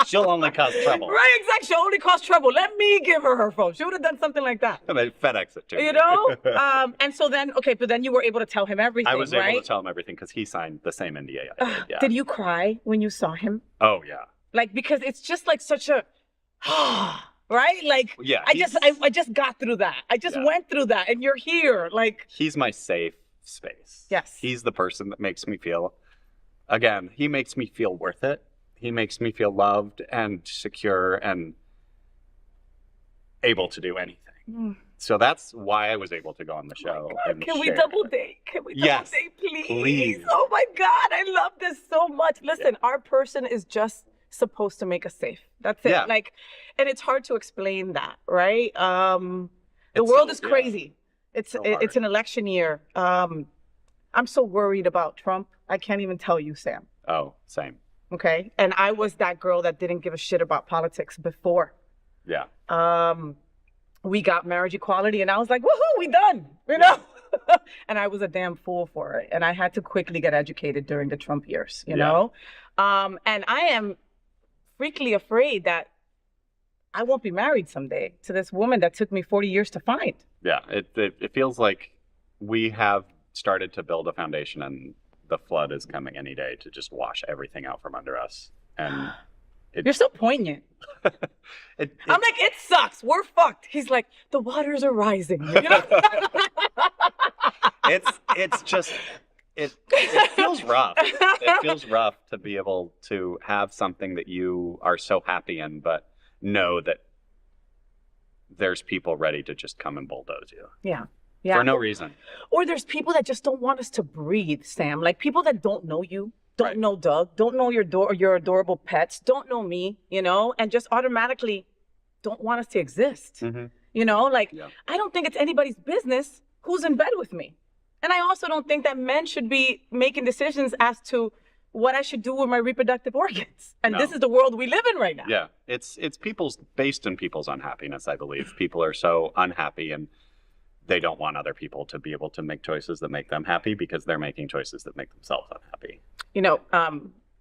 She'll only cause trouble. Right, exactly. She'll only cause trouble. Let me give her her phone. She would have done something like that. And then FedEx it to me. You know? And so then, but then you were able to tell him everything, I was able to tell him everything because he signed the same NDA I did, yeah. Did you cry when you saw him? Oh, yeah. Like, because it's just like such a, right? Like, yeah, I just got through that. I just went through that, and you're here. Like, he's my safe space. Yes. He's the person that makes me feel, again, he makes me feel worth it. He makes me feel loved and secure and able to do anything. So that's why I was able to go on the show. Can we double date? Can we double date, please? Oh my God, I love this so much. Listen, our person is just supposed to make us safe. That's it. Yeah. Like, and it's hard to explain that, right? The world is crazy. It's an election year. I'm so worried about Trump. I can't even tell you, Sam. Oh, same. Okay. And I was that girl that didn't give a shit about politics before. Yeah. We got marriage equality and I was like, woohoo, we done, you know? And I was a damn fool for it. And I had to quickly get educated during the Trump years, you know? And I am freakily afraid that I won't be married someday to this woman that took me 40 years to find. Yeah, it feels like we have started to build a foundation, and the flood is coming any day to just wash everything out from under us. And You're so poignant. I'm like, it sucks. We're fucked. He's like, the waters are rising. You know? it's just it feels rough. It feels rough to be able to have something that you are so happy in, but know that there's people ready to just come and bulldoze you. Yeah. Yeah. For no reason. Or there's people that just don't want us to breathe, Sam. Like people that don't know you, don't know Doug, don't know your adorable pets, don't know me, you know, and just automatically don't want us to exist. Mm-hmm. You know, like I don't think it's anybody's business who's in bed with me. And I also don't think that men should be making decisions as to what I should do with my reproductive organs. And this is the world we live in right now. Yeah. It's based in people's unhappiness, I believe. People are so unhappy and they don't want other people to be able to make choices that make them happy because they're making choices that make themselves unhappy. You know,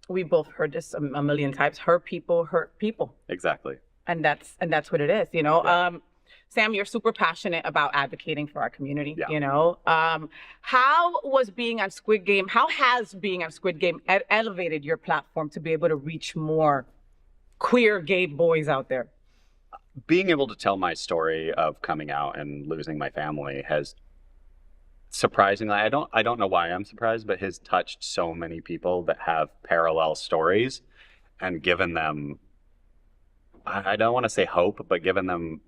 we both heard this a million times. Hurt people hurt people. Exactly. And that's what it is, you know. Yeah. Sam, you're super passionate about advocating for our community, you know. How has being on Squid Game elevated your platform to be able to reach more queer gay boys out there? Being able to tell my story of coming out and losing my family has surprisingly, I don't know why I'm surprised, but has touched so many people that have parallel stories and given them, I don't want to say hope, but given them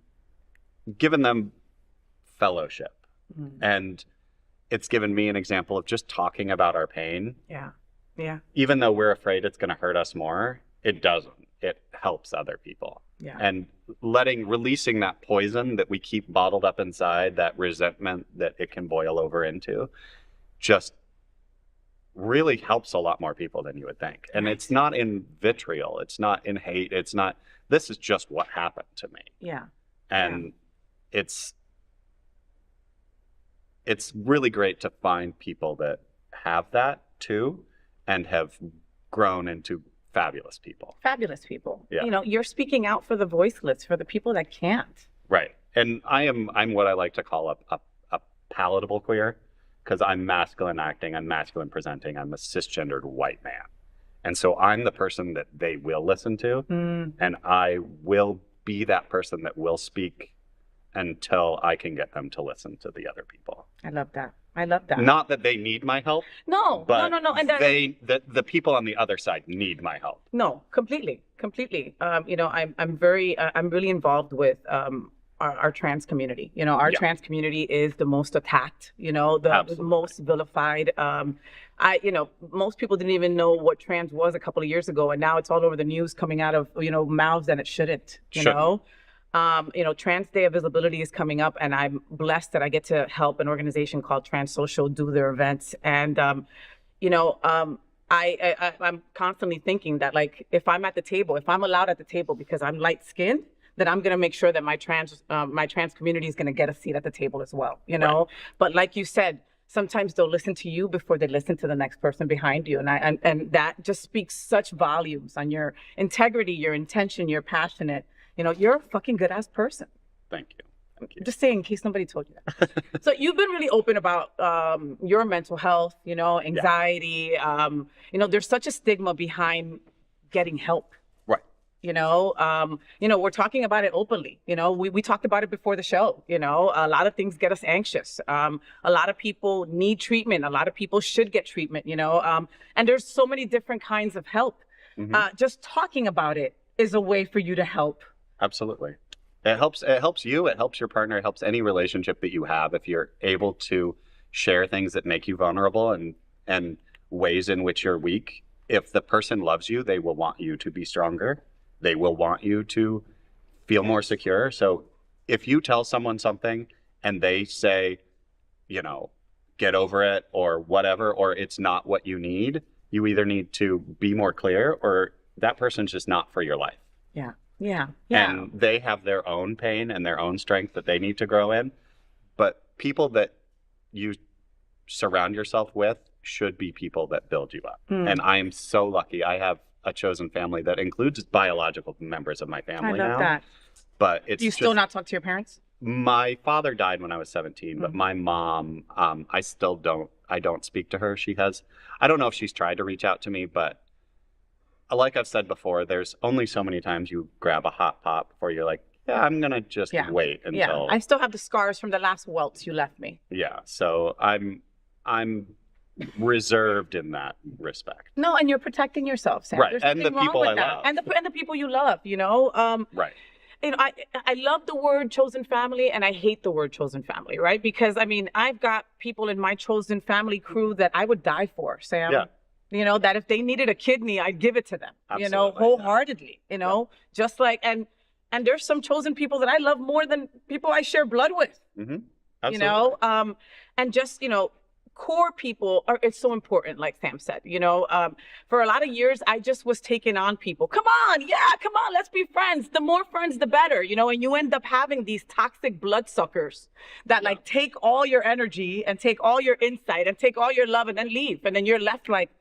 fellowship. Mm-hmm. And it's given me an example of just talking about our pain. Yeah. Yeah. Even though we're afraid it's going to hurt us more, it doesn't. It helps other people. Yeah. And releasing that poison that we keep bottled up inside, that resentment that it can boil over into, just really helps a lot more people than you would think. And it's not in vitriol. It's not in hate. It's not, this is just what happened to me. Yeah. And it's really great to find people that have that too and have grown into fabulous people. Fabulous people. Yeah. You know, you're speaking out for the voiceless, for the people that can't. Right. And I'm what I like to call a palatable queer, because I'm masculine acting, I'm masculine presenting, I'm a cisgendered white man. And so I'm the person that they will listen to, and I will be that person that will speak until I can get them to listen to the other people. I love that. I love that. Not that they need my help. No, but no. And the people on the other side need my help. No, completely. You know, I'm really involved with our trans community. You know, our trans community is the most attacked. You know, the most vilified. You know, most people didn't even know what trans was a couple of years ago, and now it's all over the news, coming out of mouths that it shouldn't. You know. Trans Day of Visibility is coming up, and I'm blessed that I get to help an organization called Trans Social do their events. And, I'm constantly thinking that, like, if I'm at the table, if I'm allowed at the table because I'm light skinned, then I'm going to make sure that my trans community is going to get a seat at the table as well, you know? Right. But like you said, sometimes they'll listen to you before they listen to the next person behind you. And that just speaks such volumes on your integrity, your intention, you're passionate. You know, you're a fucking good ass person. Thank you. Just saying, in case nobody told you that. So you've been really open about your mental health, anxiety. There's such a stigma behind getting help. Right. We're talking about it openly. We talked about it before the show. A lot of things get us anxious. A lot of people need treatment. A lot of people should get treatment, and there's so many different kinds of help. Mm-hmm. Just talking about it is a way for you to help. Absolutely. It helps you, it helps your partner, it helps any relationship that you have if you're able to share things that make you vulnerable and ways in which you're weak. If the person loves you, they will want you to be stronger. They will want you to feel more secure. So if you tell someone something and they say, get over it or whatever, or it's not what you need, you either need to be more clear or that person's just not for your life. Yeah. And they have their own pain and their own strength that they need to grow in. But people that you surround yourself with should be people that build you up. And I am so lucky. I have a chosen family that includes biological members of my family now. I love that. But it's Do you still not talk to your parents? My father died when I was 17, but my mom, I don't speak to her. I don't know if she's tried to reach out to me, but like I've said before, there's only so many times you grab a hot pop before you're like, yeah, I'm going to just wait until. Yeah, I still have the scars from the last welts you left me. Yeah, so I'm reserved in that respect. No, and you're protecting yourself, Sam. Right, There's and the nothing wrong people with I that. love. And the people you love, you know? Right. You know, I love the word chosen family, and I hate the word chosen family, right? Because, I mean, I've got people in my chosen family crew that I would die for, Sam. Yeah. You know, that if they needed a kidney, I'd give it to them, Absolutely, you know, wholeheartedly, you know, just like, and there's some chosen people that I love more than people I share blood with, Mm-hmm. you know, and just, you know, core people it's so important, like Sam said, you know. For a lot of years I just was taking on people. Come on, let's be friends. The more friends the better, you know. And you end up having these toxic bloodsuckers that like take all your energy and take all your insight and take all your love and then leave, and then you're left like,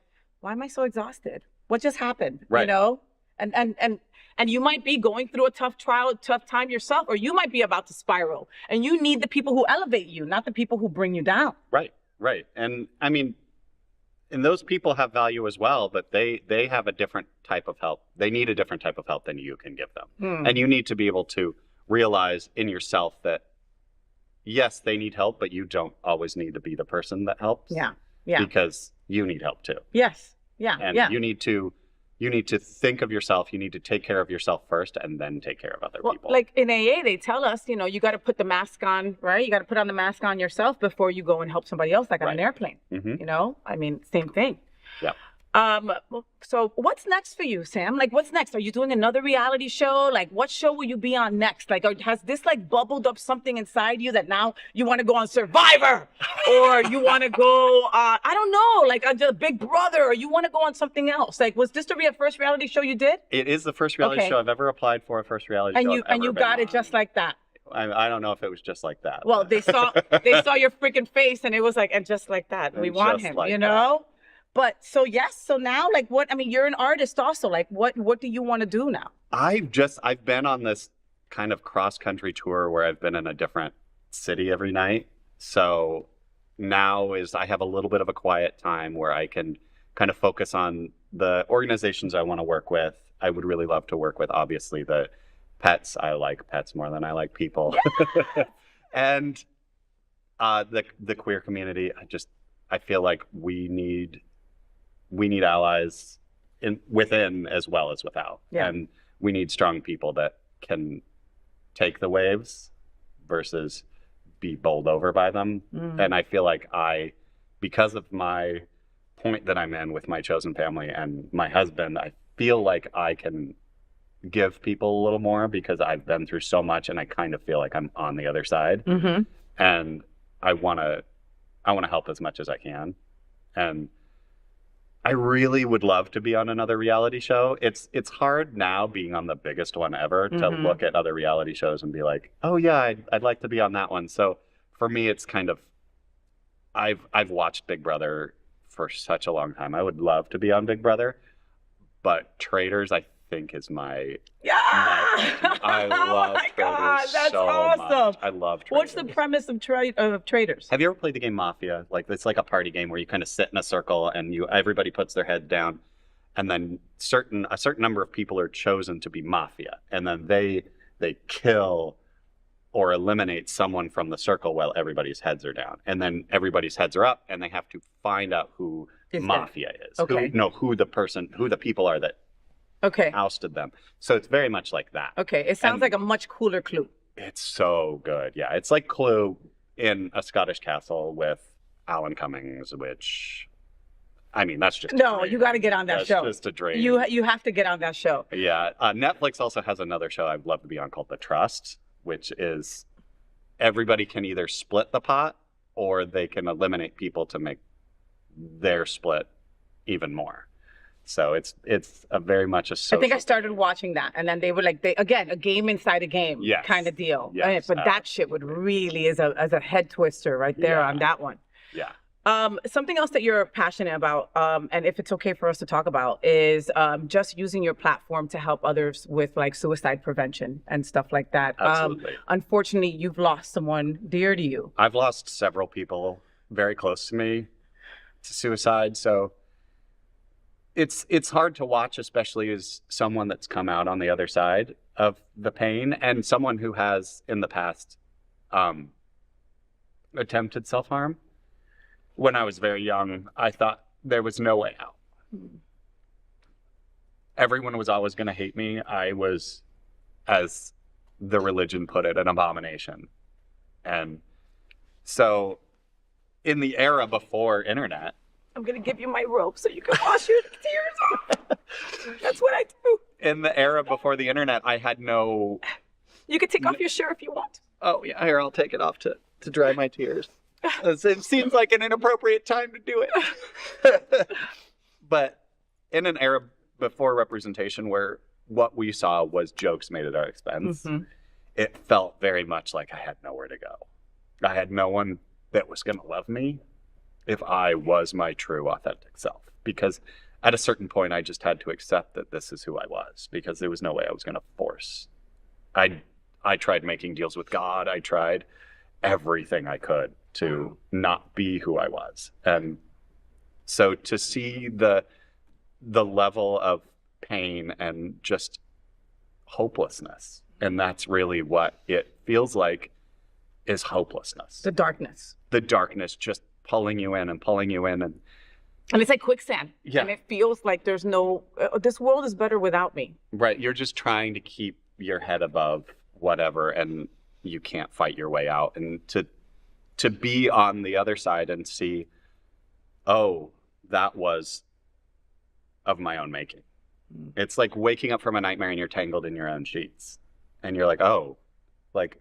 why am I so exhausted? What just happened? Right. You know. And you might be going through a tough time yourself, or you might be about to spiral, and you need the people who elevate you, not the people who bring you down. Right. And I mean, and those people have value as well, but they have a different type of help. They need a different type of help than you can give them. And you need to be able to realize in yourself that, yes, they need help, but you don't always need to be the person that helps. Yeah. Because you need help too. Yes. Yeah. And you need to think of yourself. You need to take care of yourself first and then take care of other people. Like in AA, they tell us, you know, you got to put the mask on, right? You got to put on the mask on yourself before you go and help somebody else, like on an airplane. Mm-hmm. You know, I mean, same thing. Yeah. So what's next for you, Sam? Like, what's next? Are you doing another reality show? Like, what show will you be on next? Like, has this like bubbled up something inside you that now you want to go on Survivor, or you want to go, I don't know, like on Big Brother, or you want to go on something else? Like, was this the first reality show you did? It is the first reality show I've ever applied for. A first reality show. And you got it just like that. I don't know if it was just like that. Well, they saw your freaking face, and it was like, and just like that, we want him, like you know. That. But so now, like, what? I mean, you're an artist also. Like, what do you want to do now? I've been on this kind of cross country tour where I've been in a different city every night. So now I have a little bit of a quiet time where I can kind of focus on the organizations I want to work with. I would really love to work with, obviously, the pets. I like pets more than I like people. Yeah. And the queer community. I feel like we need allies within as well as without. Yeah. And we need strong people that can take the waves versus be bowled over by them. And I feel like because of my point that I'm in with my chosen family and my husband, I feel like I can give people a little more because I've been through so much, and I kind of feel like I'm on the other side. Mm-hmm. And I want to help as much as I can. And I really would love to be on another reality show. It's hard now being on the biggest one ever to look at other reality shows and be like, oh yeah, I'd like to be on that one. So for me, it's kind of, I've watched Big Brother for such a long time. I would love to be on Big Brother, but Traitors, I think, is my I love my God, Traitors that's so awesome. much. I love Traitors. What's the premise of Traitors? Have you ever played the game Mafia? Like, it's like a party game where you kind of sit in a circle and everybody puts their head down, and then a certain number of people are chosen to be Mafia, and then they kill or eliminate someone from the circle while everybody's heads are down, and then everybody's heads are up, and they have to find out who Mafia is. Okay. Who the people are that ousted them. So it's very much like that. Okay, it sounds like a much cooler Clue. It's so good. Yeah, it's like Clue in a Scottish castle with Alan Cummings, which, I mean, that's just no. You got to get on that show. That's just a dream. You have to get on that show. Yeah, Netflix also has another show I'd love to be on called The Trust, which is everybody can either split the pot or they can eliminate people to make their split even more. So it's a very much a social. I think I started watching that, and then they were like, a game inside a game kind of deal. Yes, but that shit would really is a head twister right there on that one. Yeah. Something else that you're passionate about, and if it's okay for us to talk about, is just using your platform to help others with like suicide prevention and stuff like that. Absolutely. Unfortunately, you've lost someone dear to you. I've lost several people very close to me to suicide, so it's hard to watch, especially as someone that's come out on the other side of the pain and someone who has in the past attempted self-harm. When I was very young, I thought there was no way out. Everyone was always going to hate me. I was, as the religion put it, an abomination. And so in the era before internet, I'm going to give you my rope so you can wash your tears off. That's what I do. in the era before the internet, I had no... You can take off your shirt if you want. Oh, yeah, here, I'll take it off to dry my tears. It seems like an inappropriate time to do it. But in an era before representation where what we saw was jokes made at our expense, it felt very much like I had nowhere to go. I had no one that was going to love me if I was my true, authentic self. Because at a certain point, I just had to accept that this is who I was, because there was no way I was going to force. I tried making deals with God. I tried everything I could to not be who I was. And so to see the level of pain and just hopelessness, and that's really what it feels like, is hopelessness. The darkness. The darkness just pulling you in and pulling you in. And it's like quicksand. Yeah. And it feels like there's no, this world is better without me. Right. You're just trying to keep your head above whatever, and you can't fight your way out. And to be on the other side and see, oh, that was of my own making. It's like waking up from a nightmare and you're tangled in your own sheets. And you're like, oh, like,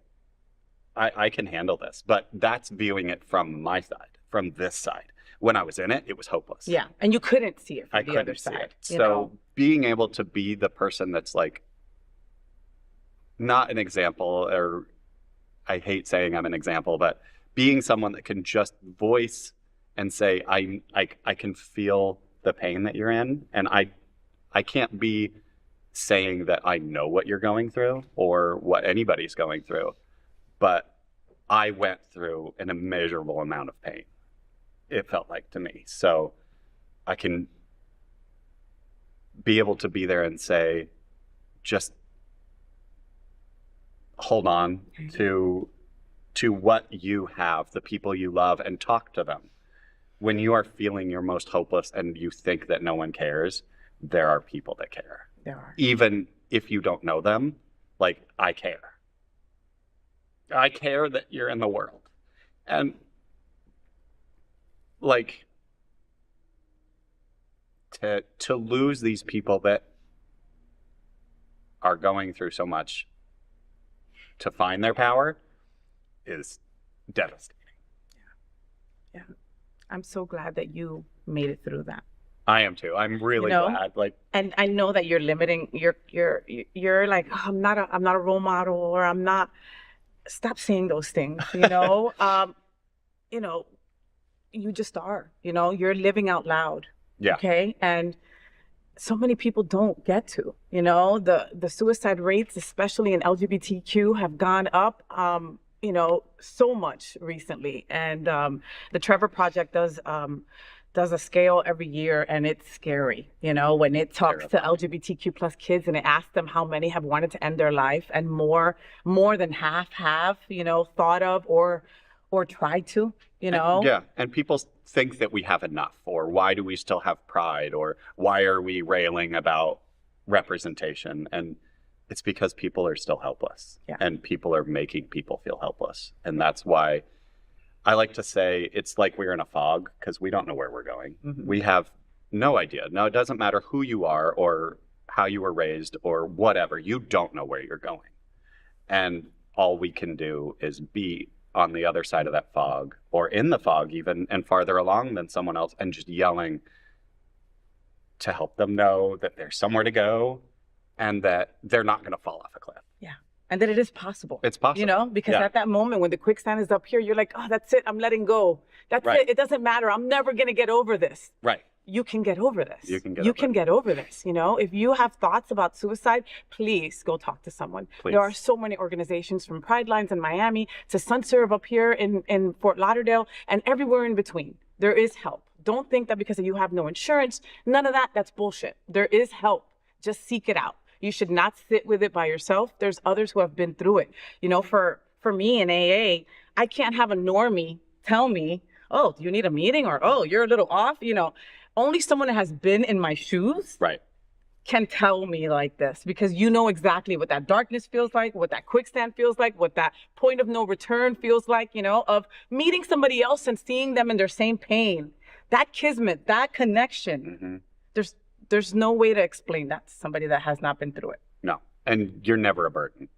I can handle this. But that's viewing it from my side, from this side. When I was in it, it was hopeless. Yeah, and you couldn't see it from the other see side. it. So being able to be the person that's like, not an example, or I hate saying I'm an example, but being someone that can just voice and say, I can feel the pain that you're in, and I can't be saying that I know what you're going through or what anybody's going through, but I went through an immeasurable amount of pain, it felt like to me. So I can be able to be there and say, just hold on to what you have, the people you love, and talk to them. When you are feeling your most hopeless and you think that no one cares, there are people that care. There are. Even if you don't know them, like, I care. I care that you're in the world. And like, to lose these people that are going through so much to find their power is devastating. Yeah. I'm so glad that you made it through that. I am too. I'm really glad. Like, and I know that you're limiting. You're like, oh, I'm not a role model, or I'm not. Stop saying those things. You know, you just are. You know, you're living out loud. Yeah. Okay. And so many people don't get to. You know, the suicide rates, especially in LGBTQ, have gone up. So much recently. And the Trevor Project does a scale every year, and it's scary, when it talks to LGBTQ plus kids and it asks them how many have wanted to end their life, and more than half have, thought of or tried to, And people think that we have enough, or why do we still have pride, or why are we railing about representation? And it's because people are still helpless, and people are making people feel helpless. And that's why I like to say it's like we're in a fog, because we don't know where we're going. We have no idea. Now, it doesn't matter who you are or how you were raised or whatever. You don't know where you're going. And all we can do is be on the other side of that fog, or in the fog even, and farther along than someone else, and just yelling to help them know that there's somewhere to go and that they're not going to fall off a cliff. Yeah. And that it is possible. It's possible. Because at that moment when the quicksand is up here, you're like, oh, that's it. I'm letting go. That's Right. it. It doesn't matter. I'm never going to get over this. Right. You can get over this. You can get you over can it. get over this. You know, if you have thoughts about suicide, please go talk to someone. Please. There are so many organizations, from Pride Lines in Miami to SunServe up here in Fort Lauderdale and everywhere in between. There is help. Don't think that because you have no insurance, none of that, that's bullshit. There is help. Just seek it out. You should not sit with it by yourself. There's others who have been through it. You know, for me in AA, I can't have a normie tell me, oh, do you need a meeting? Or, oh, you're a little off. You know, only someone that has been in my shoes can tell me like this, because you know exactly what that darkness feels like, what that quicksand feels like, what that point of no return feels like, you know, of meeting somebody else and seeing them in their same pain. That kismet, that connection, there's no way to explain that to somebody that has not been through it. No, and you're never a burden.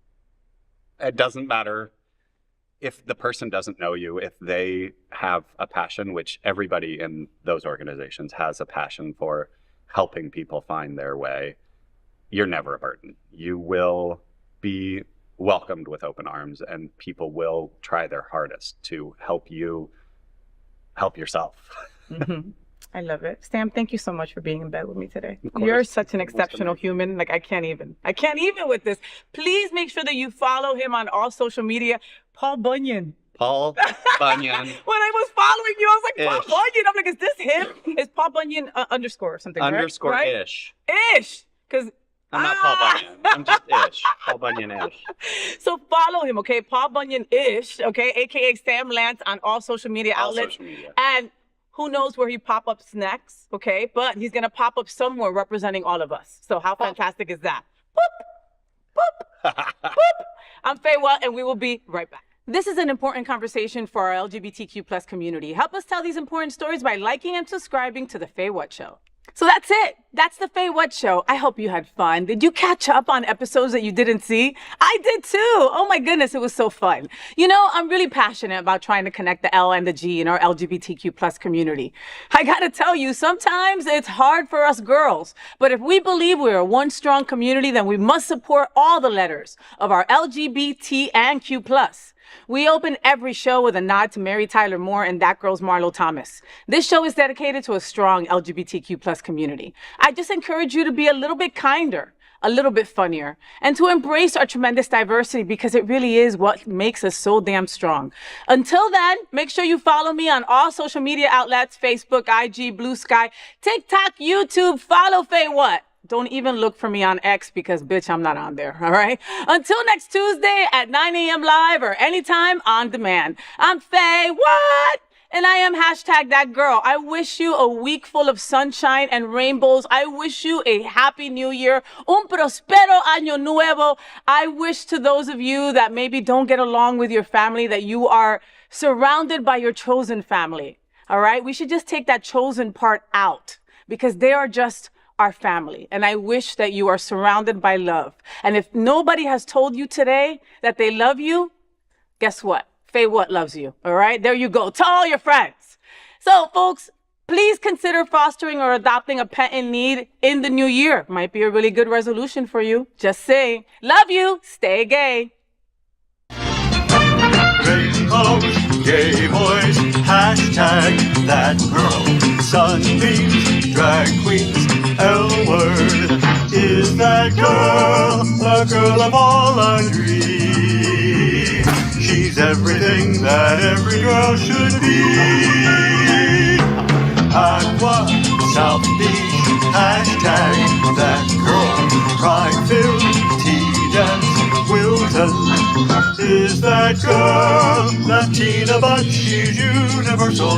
It doesn't matter if the person doesn't know you, if they have a passion, which everybody in those organizations has a passion for helping people find their way, you're never a burden. You will be welcomed with open arms, and people will try their hardest to help you help yourself. I love it. Sam, thank you so much for being in bed with me today. Of course. You're such an exceptional human. Like, I can't even with this. Please make sure that you follow him on all social media. Paul Bunyan. Paul Bunyan. When I was following you, I was like, Ish. Paul Bunyan. I'm like, is this him? Is Paul Bunyan underscore or something, Underscore right? ish. Ish. Because I'm not Paul Bunyan. I'm just ish. Paul Bunyan-ish. So follow him, okay? Paul Bunyan-ish, okay? AKA Sam Lantz on all social media All outlets. social media. And who knows where he pop up next, okay? But he's gonna pop up somewhere representing all of us. So how fantastic is that? Boop, boop, boop. I'm FayWhat, and we will be right back. This is an important conversation for our LGBTQ plus community. Help us tell these important stories by liking and subscribing to The FayWhat Show. So that's it. That's The FayWhat Show. I hope you had fun. Did you catch up on episodes that you didn't see? I did too. Oh my goodness, it was so fun. You know, I'm really passionate about trying to connect the L and the G in our LGBTQ plus community. I gotta tell you, sometimes it's hard for us girls, but if we believe we're one strong community, then we must support all the letters of our LGBT and Q plus. We open every show with a nod to Mary Tyler Moore and That Girl's Marlo Thomas. This show is dedicated to a strong LGBTQ plus community. I just encourage you to be a little bit kinder, a little bit funnier, and to embrace our tremendous diversity, because it really is what makes us so damn strong. Until then, make sure you follow me on all social media outlets: Facebook, IG, Blue Sky, TikTok, YouTube. Follow FayWhat. Don't even look for me on X, because, bitch, I'm not on there, all right? Until next Tuesday at 9 a.m. live or anytime on demand. I'm FayWhat, and I am hashtag that girl. I wish you a week full of sunshine and rainbows. I wish you a happy new year. Un prospero año nuevo. I wish to those of you that maybe don't get along with your family that you are surrounded by your chosen family, all right? We should just take that chosen part out, because they are just our family. And I wish that you are surrounded by love. And if nobody has told you today that they love you, guess what? FayWhat loves you, all right? There you go. Tell all your friends. So, folks, please consider fostering or adopting a pet in need in the new year. Might be a really good resolution for you. Just saying. Love you. Stay gay. Rainbows, gay boys, hashtag that girl. Sunbeams, drag queens, L-word is that girl, the girl of all our dreams. She's everything that every girl should be. Aqua, South Beach, hashtag that girl. Pride-filled, tea dance, Wilton is that girl. Latina, but she's universal.